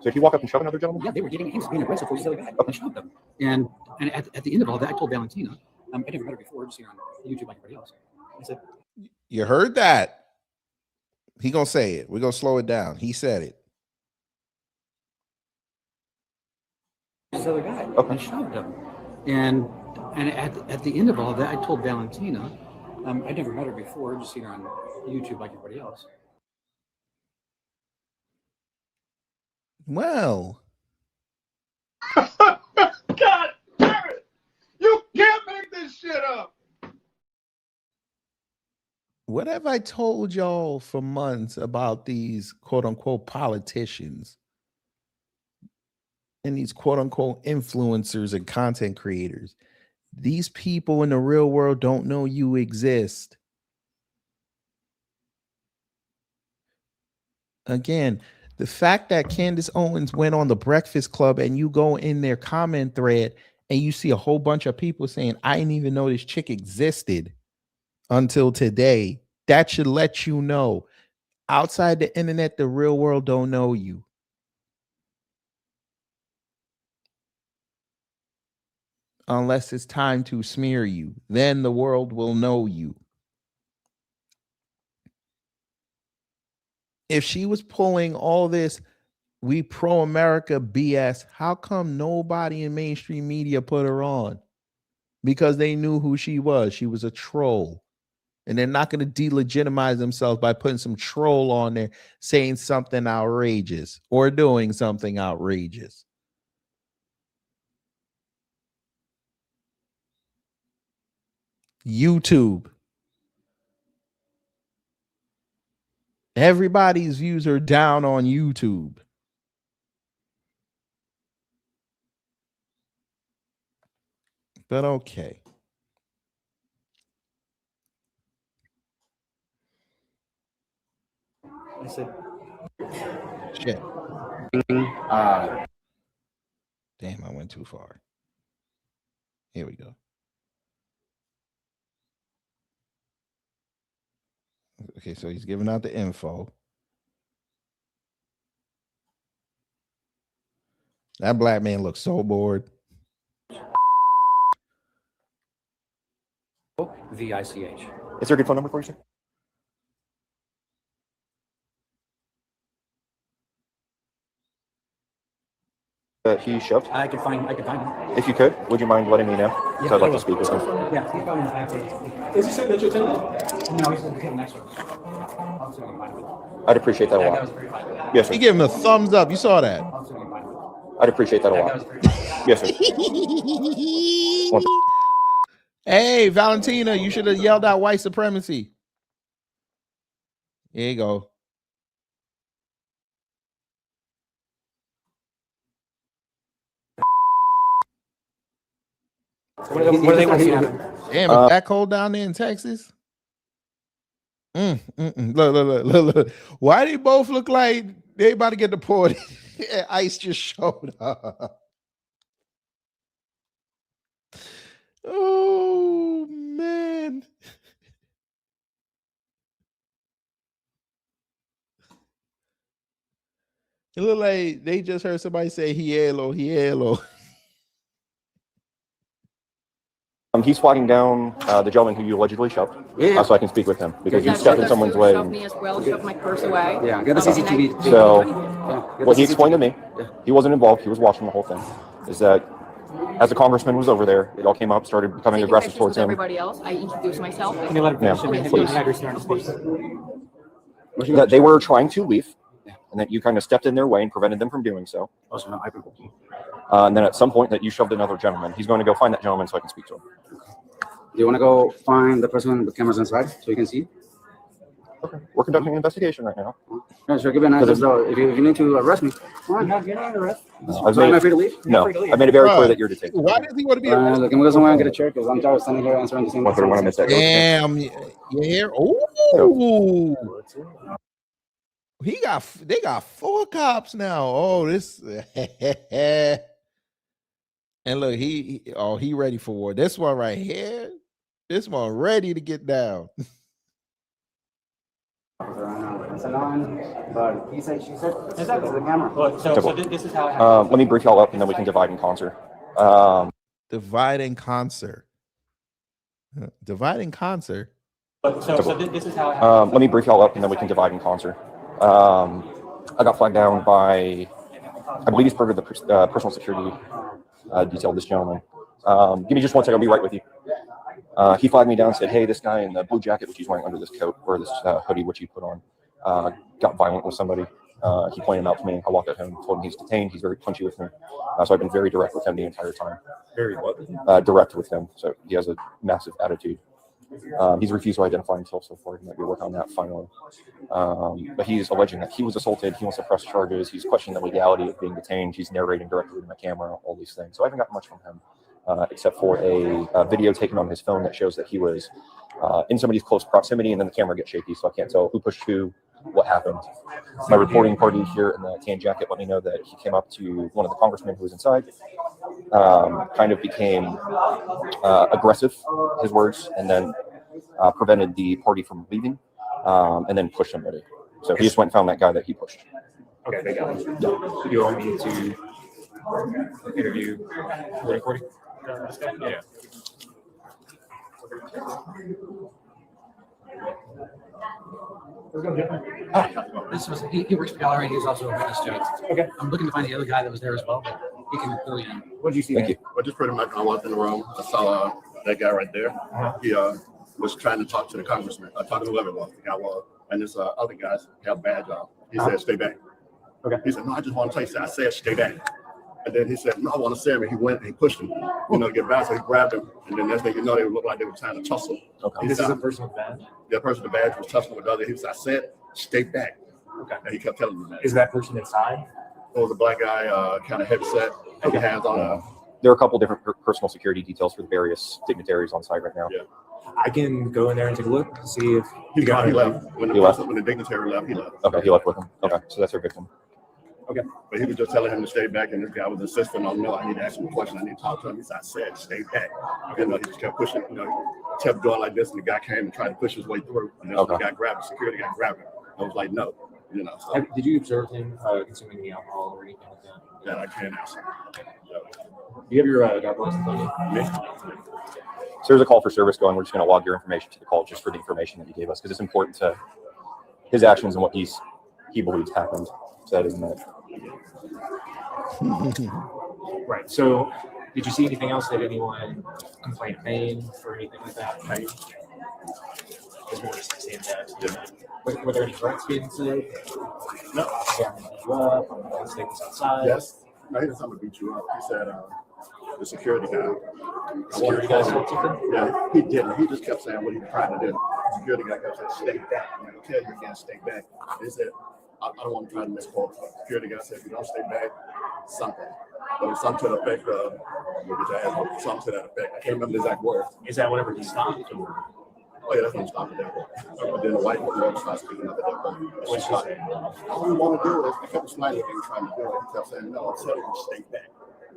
So if you walk up and shove another gentleman? Yeah, he was being aggressive towards the other guy and shoved him. And at the end of all that, I told Valentina, I never met her before, just here on YouTube like everybody else. I said, You heard that? He gonna say it. We're gonna slow it down. He said it. this other guy and shoved him. And at the end of all that, I told Valentina, I never met her before, just seen her on YouTube like everybody else. Well, God damn it! You can't make this shit up. what have I told y'all for months about these quote unquote politicians and these quote unquote influencers and content creators? These people in the real world don't know you exist. Again, the fact that Candace Owens went on the Breakfast Club and you go in their comment thread and you see a whole bunch of people saying, I didn't even know this chick existed until today. That should let you know outside the internet, the real world don't know you. Unless it's time to smear you, then the world will know you. If she was pulling all this, we pro-America BS, how come nobody in mainstream media put her on? Because they knew who she was. She was a troll. And they're not going to delegitimize themselves by putting some troll on there saying something outrageous or doing something outrageous. YouTube. Everybody's views are down on YouTube. But okay. I said, shit. Damn, I went too far. Here we go. Okay, so he's giving out the info. That black man looks so bored. VICH. Is there a good phone number for you, sir? That he shoved? I can find him. If you could, would you mind letting me know? Yeah, I'd like to speak with him. Yeah, he's probably in the back. Is he saying that you're attending? No, he's in the next one. I'd appreciate that a lot. Yes, sir. He gave him a thumbs up. You saw that. I'd appreciate that a lot. Yes, sir. Hey, Valentina, you should have yelled out white supremacy. Here you go. What do they want to see happen? Damn, it's that cold down there in Texas? Look. Why do they both look like they about to get deported? Ice just showed up. Oh, man. It looked like they just heard somebody say, hielo. He's flagging down the gentleman who you allegedly shoved, so I can speak with him because you stepped in someone's way. Shoved me as well, shoved my purse away. Yeah, get the CCTV. So, what he explained to me, he wasn't involved, he was watching the whole thing, is that as the congressman was over there, it all came up, started becoming aggressive towards him. Everybody else, I introduced myself. Yeah, please. That they were trying to leave. and that you kind of stepped in their way and prevented them from doing so. Also, no, I can. And then at some point that you shoved another gentleman. He's going to go find that gentleman so I can speak to him. Do you want to go find the person with cameras inside so you can see? Okay. We're conducting an investigation right now. Yeah, sure. Give me an address though. If you need to arrest me, You're not arrested. Am I free to leave? No, I made it very clear that you're detained. Why does he want to be Can we go somewhere and get a chair? Because I'm tired of standing here answering the same questions. Damn, you hear? Ooh. They got 4 cops now. Oh, this and look, he ready for war. This one right here, this one ready to get down. But he said, she said, this is the camera. So this is how it happens. Let me brief y'all up, and then we can divide in concert. Divide in concert. Divide in concert. So this is how it happens. Let me brief y'all up, and then we can divide in concert. I got flagged down by, I believe he's part of the personal security detail. This gentleman. Give me just 1 second. I'll be right with you. He flagged me down and said, hey, this guy in the blue jacket, which he's wearing under this coat, or this hoodie, which he put on, got violent with somebody. He pointed him out to me. I walked up to him, told him he's detained. He's very punchy with me. So I've been very direct with him the entire time. Very what? Direct with him. So he has a massive attitude. He's refused to identify himself so far. He might be working on that finally. But he's alleging that he was assaulted. He wants to press charges. He's questioning the legality of being detained. He's narrating directly to my camera, all these things. So I haven't gotten much from him. Except for a video taken on his phone that shows that he was in somebody's close proximity, and then the camera gets shaky, so I can't tell who pushed who, what happened. My reporting party here in the tan jacket let me know that he came up to one of the congressmen who was inside, kind of became aggressive, his words, and then prevented the party from leaving, and then pushed somebody. So he just went and found that guy that he pushed. Okay, they got it. Do you want me to interview the recording? Yeah. This was he works for Gallery. He was also a witness to it. Okay. I'm looking to find the other guy that was there as well, but he can fill you in. What did you see? Thank you. Well, just pretty much I walked in the room. I saw that guy right there. He was trying to talk to the congressman. Talking to whoever it was. The guy was, and this other guys have badge on. He said, "Stay back." Okay. He said, "No, I just want to tell you." I said, "Stay back." And then he said, "No, I want to see him." And he went and he pushed him, to get back. So he grabbed him. And then next thing you know, they looked like they were trying to tussle. Okay. This is a person with badge? The person with the badge was tussling with the other. He said, "I said, stay back." Okay. And he kept telling me that. Is that person inside? It was a black guy, kind of heavy set, put your hands on. There are a couple different personal security details for the various dignitaries on site right now. Yeah. I can go in there and take a look to see if he left. When the dignitary left, he left. Okay, he left with him. Okay, so that's our victim. Okay. But he was just telling him to stay back, and this guy was insisting on, "No, I need to ask him a question. I need to talk to him." He said, "I said, stay back." He just kept pushing, kept going like this, and the guy came and tried to push his way through. And then the guy grabbed him, security guy grabbed him. I was like, "No." So. Did you observe him consuming any alcohol or anything like that? Yeah, I can't answer. Do you have your driver's license on you? So there's a call for service going. We're just going to log your information to the call just for the information that you gave us, because it's important to his actions and what he believes happened. So that isn't it. Right. So, did you see anything else? Did anyone complain of pain or anything like that? Right. Just more just seeing that. Yeah. Were there any threats being said? No. Yeah, beat you up. I'm going to take this outside. Yes. No, he didn't tell me to beat you up. He said the security guy. Security guy said something? Yeah, he didn't. He just kept saying what he was trying to do. The security guy kept saying, "Stay back." I'm like, "Okay, you can't stay back." He said, I don't want to try to misquote. The security guy said, "If you don't stay back, something." But it's something to the effect of, something to that effect. I can't remember the exact word. Is that whenever he stopped? Oh, yeah, that's when he stopped at that point. But then the white woman started speaking up at that point. She started, "All we want to do is," I kept smiling at him trying to do it. He kept saying, "No, I'm telling you to stay back."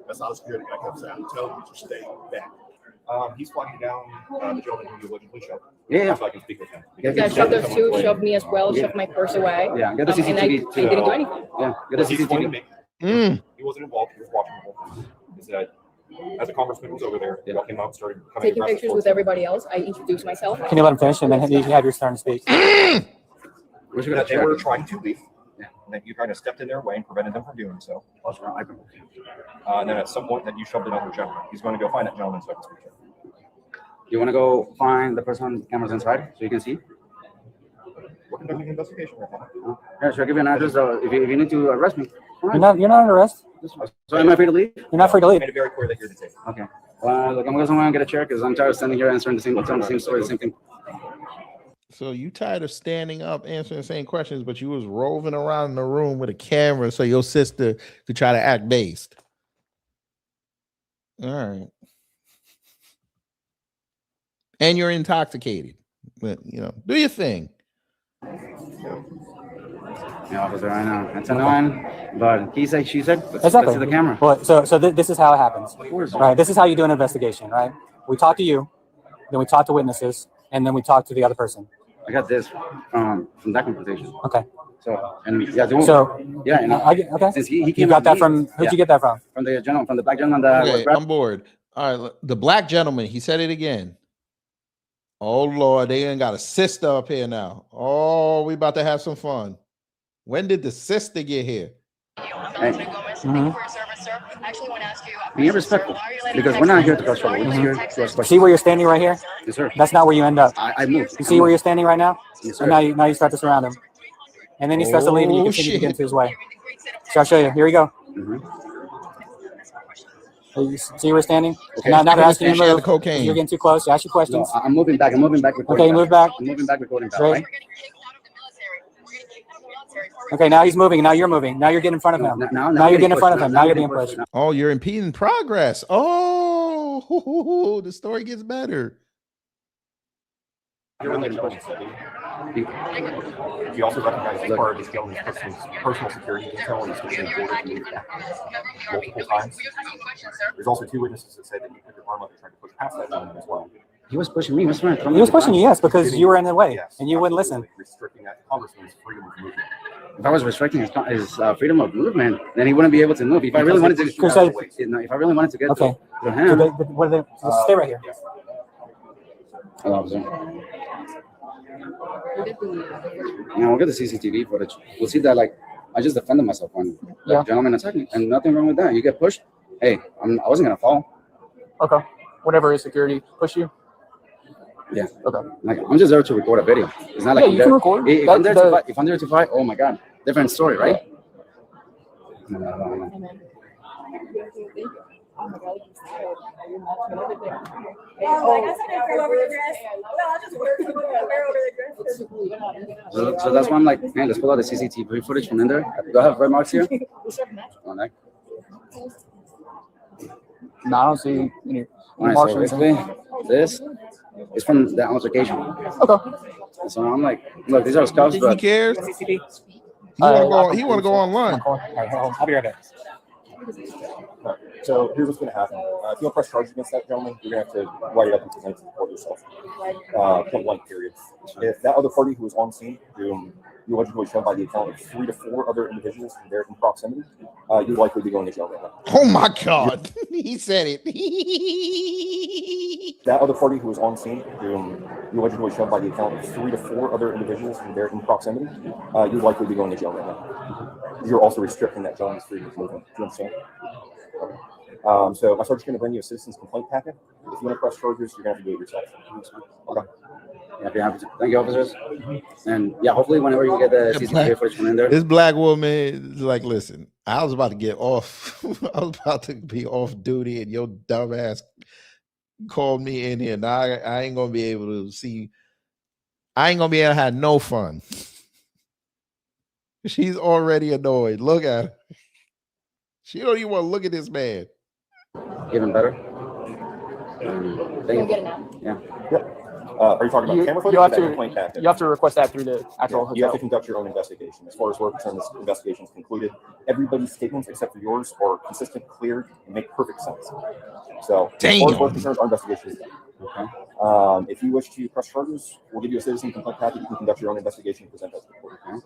That's how the security guy kept saying, "I'm telling you to stay back." He's walking down the gentleman who you allegedly shoved. Yeah. So I can speak with him. You guys shoved us too, shoved me as well, shoved my purse away. Yeah, get the And I CCTV. didn't do anything. Yeah, get the He's pointing CCTV. at me. He wasn't involved. He was watching the whole thing. He said, as the congressman was over there, he came up, started coming Taking pictures with everybody else. I introduced myself. Can you let him finish, and then you have your turn to speak? That they were trying to leave, and that you kind of stepped in their way and prevented them from doing so. And then at some point that you shoved another gentleman. He's going to go find that gentleman so I can speak to him. You want to go find the person with cameras inside so you can see? We're conducting an investigation right now. Yeah, should I give you an address? If you need to arrest me, You're not under arrest. So am I free to leave? You're not free to leave. Made it very clear that you're detained. Okay. Look, I'm gonna get a chair because I'm tired of standing here answering telling the same story, the same thing. So you tired of standing up answering the same questions, but you was roving around in the room with a camera so your sister could try to act based. All right. And you're intoxicated. But do your thing. Yeah, officer, I know. It's annoying, but he said, she said, let's Exactly. see the camera. Well, so this is how it happens. Right. This is how you do an investigation, right? We talk to you, then we talk to witnesses, and then we talk to the other person. I got this from that confrontation. Okay. So yeah, and okay. Since he came, you got that from who'd you get that from? From the gentleman, from the black gentleman. That okay, I'm bored. All right, the black gentleman. He said it again. Oh Lord, they ain't got a sister up here now. Oh, we about to have some fun. When did the sister get here? Valentina Gomez, thank you for your service, sir. I actually want to ask you a Be question, respectful, sir. Why are you letting because we're not here to Texas- cause trouble. We're just here to ask questions. See where you're standing right here? Yes, sir. That's not where you end up. I moved. You see where you're standing right now? Yes, sir. And now you start to surround him. And then he starts to leave and you continue to get into his way. So I'll show you. Here we go. You see where we're standing? Okay. Now they're asking you to Share the move. cocaine. You're getting too close. You ask your questions. No, I'm moving back. I'm moving back. Okay, you move back. I'm moving back. Recording back. Great. Right? Okay, now he's moving. Now you're moving. Now you're getting in front of him. Now you're getting in front of him. Now you're being pushed. Oh, you're impeding progress. Oh, the story gets better. He also recognized as part of his gentleman's personal security detail when he's pushing the border to move back multiple times. There's also two witnesses that said that you put your arm up and tried to push past that gentleman as well. He was pushing me. He was pushing you, yes, because you were in the way and you wouldn't listen. Restricting that congressman's freedom of movement. If I was restricting his freedom of movement, then he wouldn't be able to move. If I really wanted to, if I really wanted to get to him, stay right here. Hello, officer. We'll get the CCTV footage. We'll see that, like, I just defended myself when the gentleman attacked me, and nothing wrong with that. You get pushed. Hey, I wasn't gonna fall. Okay. Whatever is security push you. Yeah. Okay. Like, I'm just there to record a video. It's not like you can record. If I'm there to fight, oh my God, different story, right? So that's why I'm like, man, let's pull out the CCTV footage from in there. Do I have red marks here? On that? No, I don't see any marks. So basically, this is from the altercation. Okay. So I'm like, look, these are scuffs, but he cares. He want to go online. I'll be right back. So here's what's going to happen. If you want to press charges against that gentleman, you're going to have to write it up and present it to the court yourself. Point blank period. If that other party who was on scene, whom you allegedly shown by the account of 3 to 4 other individuals there in proximity, you'd likely be going to jail right now. Oh my God, he said it. That other party who was on scene, whom you allegedly shown by the account of 3 to 4 other individuals there in proximity, you'd likely be going to jail right now. You're also restricting that gentleman's freedom of movement. Do you understand? So my sergeant's going to bring you a citizen's complaint packet. If you want to press charges, you're going to have to do it yourself. Okay. Happy to. Thank you, officers. And yeah, hopefully whenever you get the CCTV footage from in there. This black woman is like, listen, I was about to get off. I was about to be off duty, and your dumb ass called me in here. Now I ain't gonna be able to see. I ain't gonna be able to have no fun. She's already annoyed. Look at her. She don't even want to look at this man. Even better. You'll get it now. Yeah. Yep. Are you talking about camera footage? You have to request that through the actual hotel. You have to conduct your own investigation. As far as we're concerned, this investigation is concluded. Everybody's statements, except for yours, are consistent, clear, and make perfect sense. So, as far as we're concerned, our investigation is done. Okay. If you wish to press charges, we'll give you a citizen complaint packet. You can conduct your own investigation and present that to the court. Okay.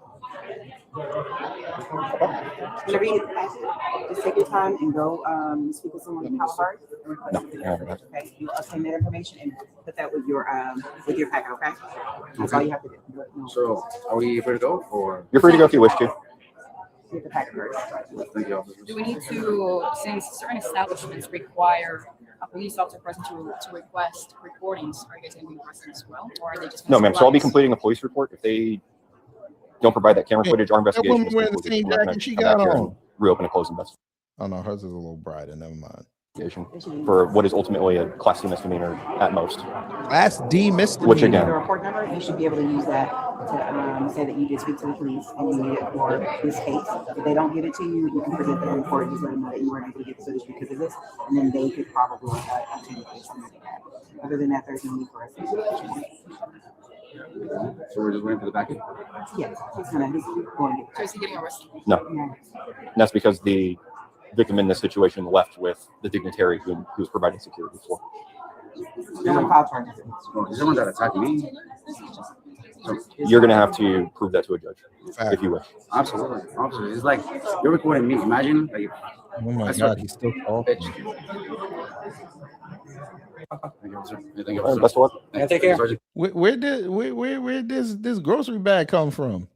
Whenever you get the packet, just take your time and go speak with someone in Colorado. No. Okay, you obtain that information and put that with your packet. Okay. That's all you have to do. So, are we free to go, or you're free to go if you wish to? Get the packet first. Thank you, officers. Do we need to, since certain establishments require a police officer present to request recordings, are you guys going to be present as well, or are they just? No, ma'am. So I'll be completing a police report. If they don't provide that camera footage, our That investigation woman is wearing the concluded. same We're not jacket gonna she come back got here on. and reopen a closed investigation Oh no, hers is a little brighter. Never mind. for what is ultimately a Class C misdemeanor at most. Class D misdemeanor. Which again, The report number, you should be able to use that to say that you did speak to the police and you need it for this case. If they don't give it to you, you can present the report and just let them know that you weren't able to get the footage because of this, and then they could probably obtain the case. Other than that, there's no need for us to do it. So we're just waiting for the back end? Yes, he's going to go and get it. So is he getting arrested? no. And that's because the victim in this situation left with the dignitary who was providing security for. No one filed charges. Oh, is someone that attacked me? So, You're going to have to prove that to a judge if you wish. absolutely. It's like you're recording me. Imagine. Like, Oh my God, he's still talking. Thank you, sir. Thank you, All right, sir. best of luck. Yeah, take care. Where did this grocery bag come from?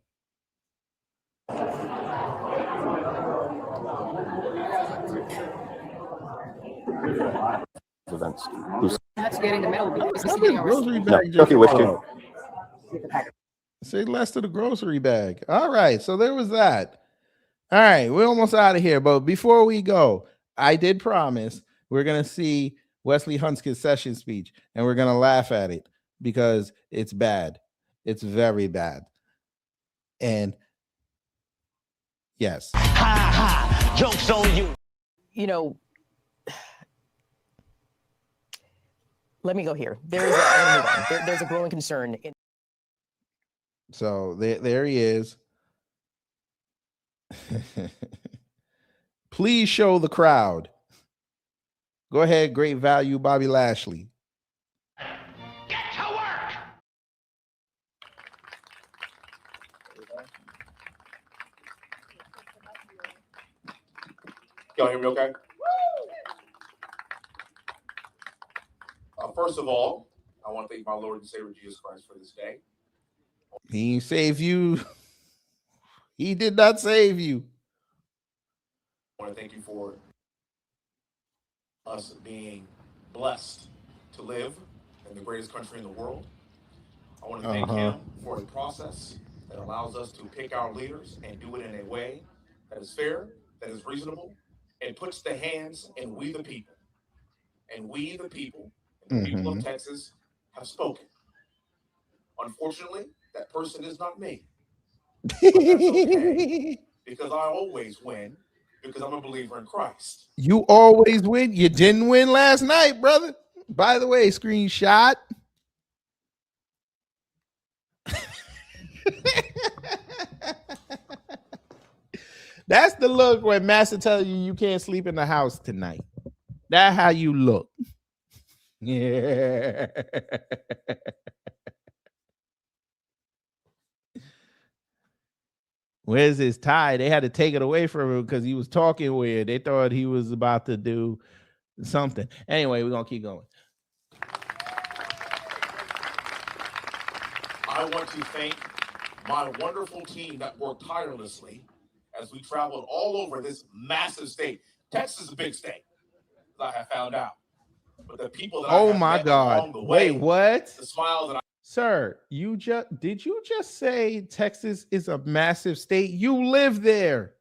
Events. That's getting the middle because he's How getting did arrested. grocery No, bag if you wish fall to. out? Say less to the grocery bag. All right, so there was that. All right, we're almost out of here, but before we go, I did promise we're gonna see Wesley Hunt's concession speech, and we're gonna laugh at it because it's bad. It's very bad. And yes, Ha ha. Joke's on you. You know, let me go here. There's a growing concern. so there he is. Please show the crowd. Go ahead, great value, Bobby Lashley. Get to work! Y'all hear me okay? First of all, I want to thank my Lord and Savior Jesus Christ for this day. He ain't save you. He did not save you. I want to thank you for us being blessed to live in the greatest country in the world. I want to thank him for a process that allows us to pick our leaders and do it in a way that is fair, that is reasonable, and puts the hands in we the people. And we the people, the people of Texas, have spoken. Unfortunately, that person is not me. But that's okay, because I always win, because I'm a believer in Christ. You always win. You didn't win last night, brother. By the way, screenshot. That's the look when Master tells you you can't sleep in the house tonight. That's how you look. Yeah. Where's his tie? They had to take it away from him because he was talking weird. They thought he was about to do something. Anyway, we're going to keep going. I want to thank my wonderful team that worked tirelessly as we traveled all over this massive state. Texas is a big state, as I have found out. But the people that I have met along the way, Wait, what? the smiles that I Sir, did you just say Texas is a massive state? You live there.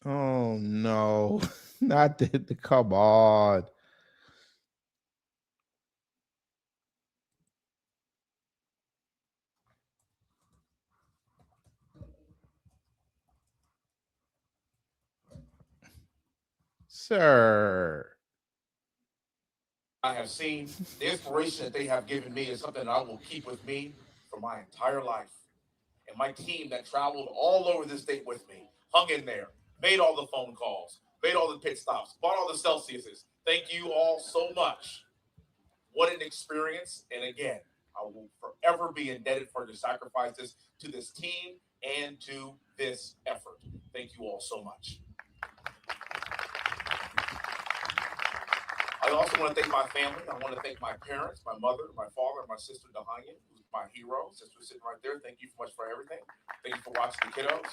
Oh no, not the come on. Sir. have seen, the inspiration that they have given me is something that I will keep with me for my entire life. And my team that traveled all over this state with me, hung in there, made all the phone calls, made all the pit stops, bought all the Celsiuses. Thank you all so much. What an experience. And again, I will forever be indebted for your sacrifices to this team and to this effort. Thank you all so much. I also want to thank my family. I want to thank my parents, my mother, my father, my sister, Dahanya, who's my hero. Sister sitting right there. Thank you so much for everything. Thank you for watching the kiddos.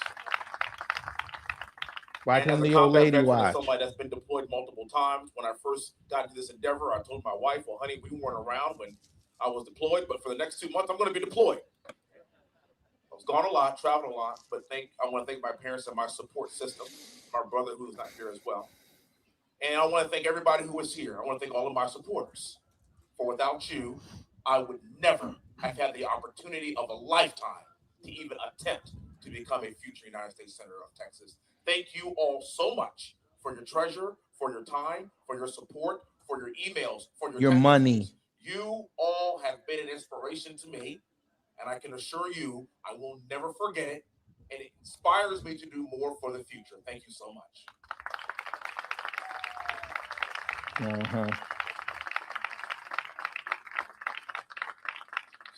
Why And as couldn't a the old combat lady veteran and watch? somebody that's been deployed multiple times, when I first got into this endeavor, I told my wife, well, honey, we weren't around when I was deployed, but for the next 2 months, I'm going to be deployed. I was gone a lot, traveled a lot, but I want to thank my parents and my support system, my brother who's not here as well. And I want to thank everybody who was here. I want to thank all of my supporters. For without you, I would never have had the opportunity of a lifetime to even attempt to become a future United States Senator of Texas. Thank you all so much for your treasure, for your time, for your support, for your emails, for your text money. messages. You all have been an inspiration to me, and I can assure you I will never forget it, and it inspires me to do more for the future. Thank you so much.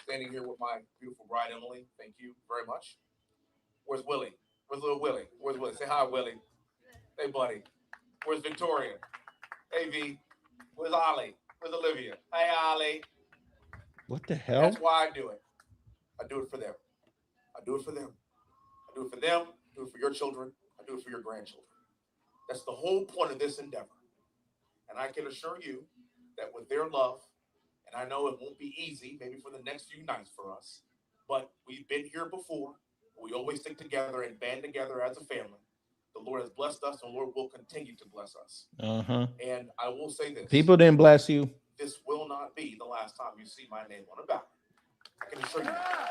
Standing here with my beautiful bride, Emily. Thank you very much. Where's Willie? Where's little Willie? Where's Willie? Say hi, Willie. Hey, buddy. Where's Victoria? Hey, V. Where's Ollie? Where's Olivia? Hey, Ollie. What the hell? That's why I do it. I do it for them. I do it for them. I do it for them. I do it for your children. I do it for your grandchildren. That's the whole point of this endeavor. And I can assure you that with their love, and I know it won't be easy, maybe for the next few nights for us, but we've been here before. We always stick together and band together as a family. The Lord has blessed us, and the Lord will continue to bless us. And I will say this. People didn't bless you. This will not be the last time you see my name on a ballot. I can assure you that.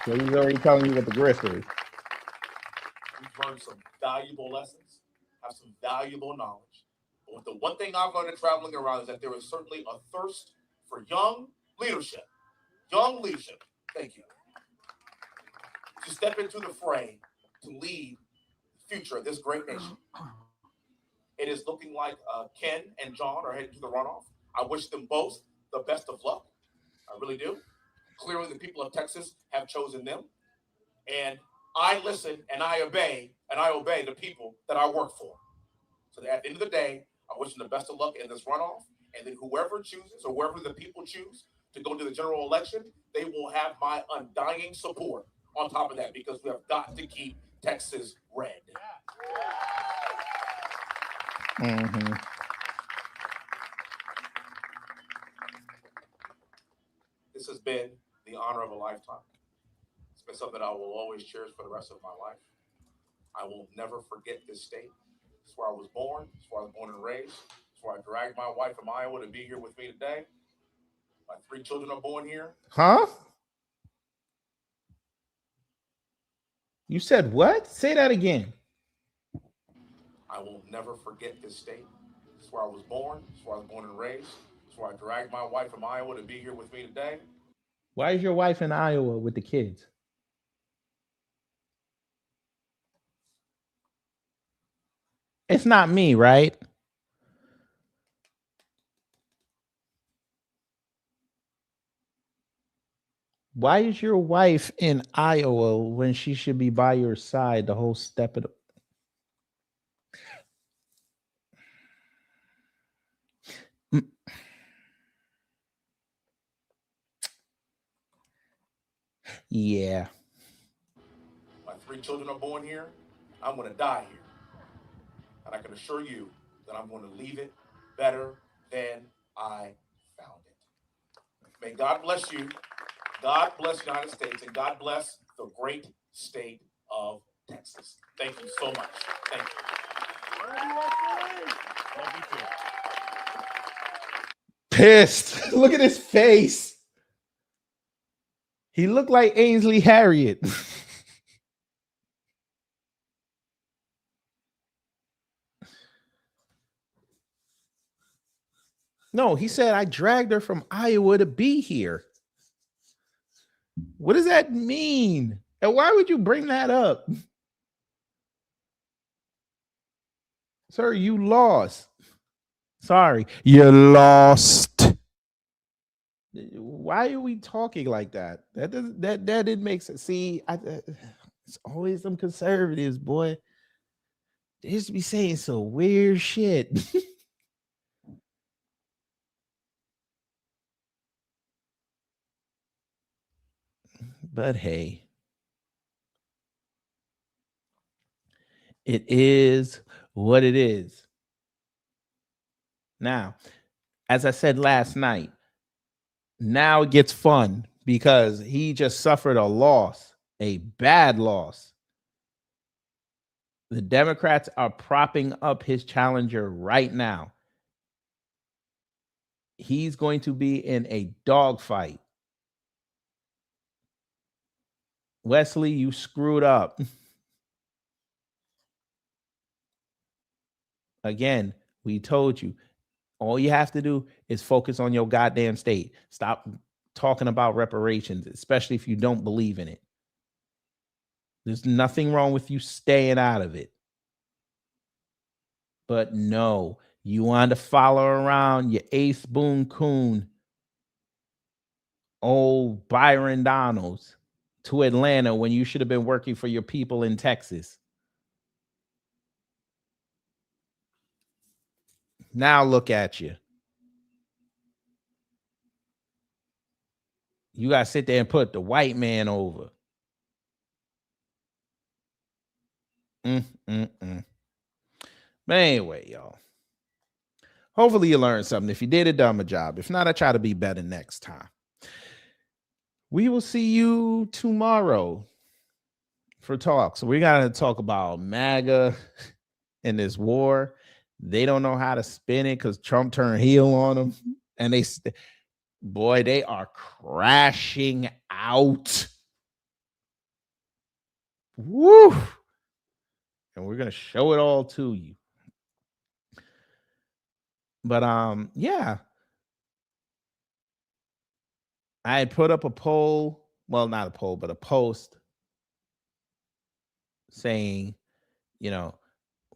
So he's already telling you what the grifter is. We've learned some valuable lessons, have some valuable knowledge. But the one thing I've learned in traveling around is that there is certainly a thirst for young leadership. Young leadership. Thank you. To step into the fray, to lead the future of this great nation. It is looking like Ken and John are heading to the runoff. I wish them both the best of luck. I really do. Clearly, the people of Texas have chosen them. And I listen and I obey the people that I work for. So that at the end of the day, I wish them the best of luck in this runoff. And then whoever chooses or whoever the people choose to go to the general election, they will have my undying support on top of that, because we have got to keep Texas red. This has been the honor of a lifetime. It's been something I will always cherish for the rest of my life. I will never forget this state. It's where I was born. It's where I was born and raised. It's where I dragged my wife from Iowa to be here with me today. My 3 children are born here. Huh? You said what? Say that again. I will never forget this state. It's where I was born. It's where I was born and raised. It's where I dragged my wife from Iowa to be here with me today. Why is your wife in Iowa with the kids? It's not me, right? Why is your wife in Iowa when she should be by your side the whole step of the... Yeah. My 3 children are born here. I'm going to die here. And I can assure you that I'm going to leave it better than I found it. May God bless you. God bless the United States, and God bless the great state of Texas. Thank you so much. Thank you. Pissed. Look at his face. He looked like Ainsley Harriet. No, he said, I dragged her from Iowa to be here. What does that mean? And why would you bring that up? Sir, you lost. Sorry, you lost. Why are we talking like that? That didn't make sense. See, it's always some conservatives, boy. They just be saying some weird shit. But hey. It is what it is. Now, as I said last night, now it gets fun because he just suffered a loss, a bad loss. The Democrats are propping up his challenger right now. He's going to be in a dogfight. Wesley, you screwed up. Again, we told you, all you have to do is focus on your goddamn state. Stop talking about reparations, especially if you don't believe in it. There's nothing wrong with you staying out of it. But no, you want to follow around your Ace Boone Coon, old Byron Donalds, to Atlanta when you should have been working for your people in Texas. Now look at you. You got to sit there and put the white man over. But anyway, y'all. Hopefully you learned something. If you did, it done my job. If not, I try to be better next time. We will see you tomorrow for talk. So we're going to talk about MAGA and this war. They don't know how to spin it because Trump turned heel on them. And they are crashing out. Woo! And we're going to show it all to you. But yeah. I had put up a poll, well, not a poll, but a post saying,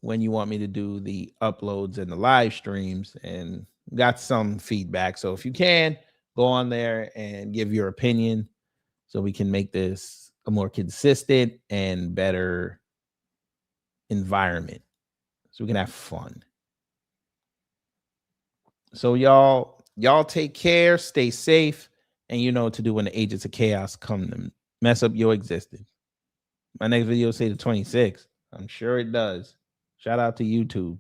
when you want me to do the uploads and the live streams, and got some feedback. So if you can, go on there and give your opinion so we can make this a more consistent and better environment so we can have fun. So y'all take care, stay safe, and you know what to do when the agents of chaos come to mess up your existence. My next video say the 26th. I'm sure it does. Shout out to YouTube.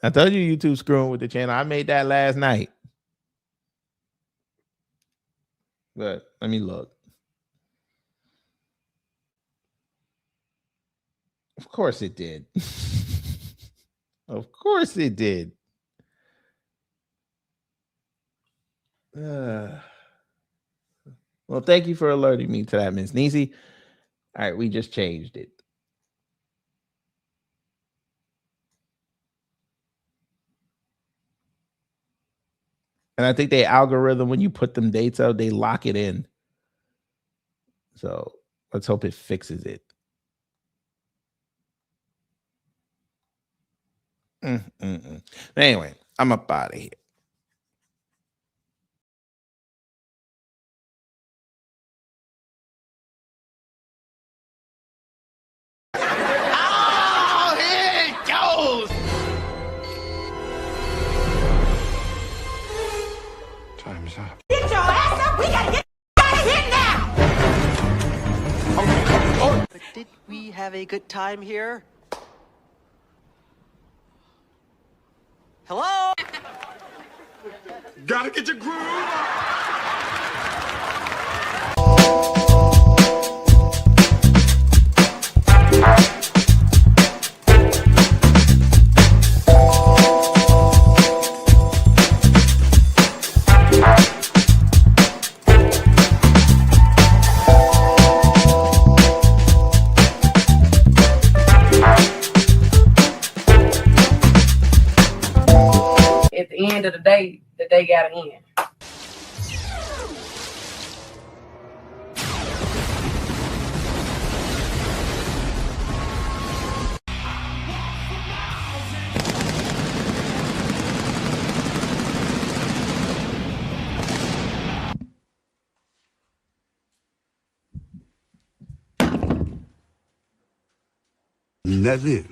I told you YouTube screwing with the channel. I made that last night. But let me look. Of course it did. Of course it did. Well, thank you for alerting me to that, Miss Niecy. All right, we just changed it. And I think the algorithm, when you put them dates out, they lock it in. So let's hope it fixes it. Anyway, I'm up out of here. Oh, here it goes! Time's up. Get your ass up! We gotta get out of here now! But did we have a good time here? Hello? Gotta get your groove on! At the end of the day gotta end. That's it.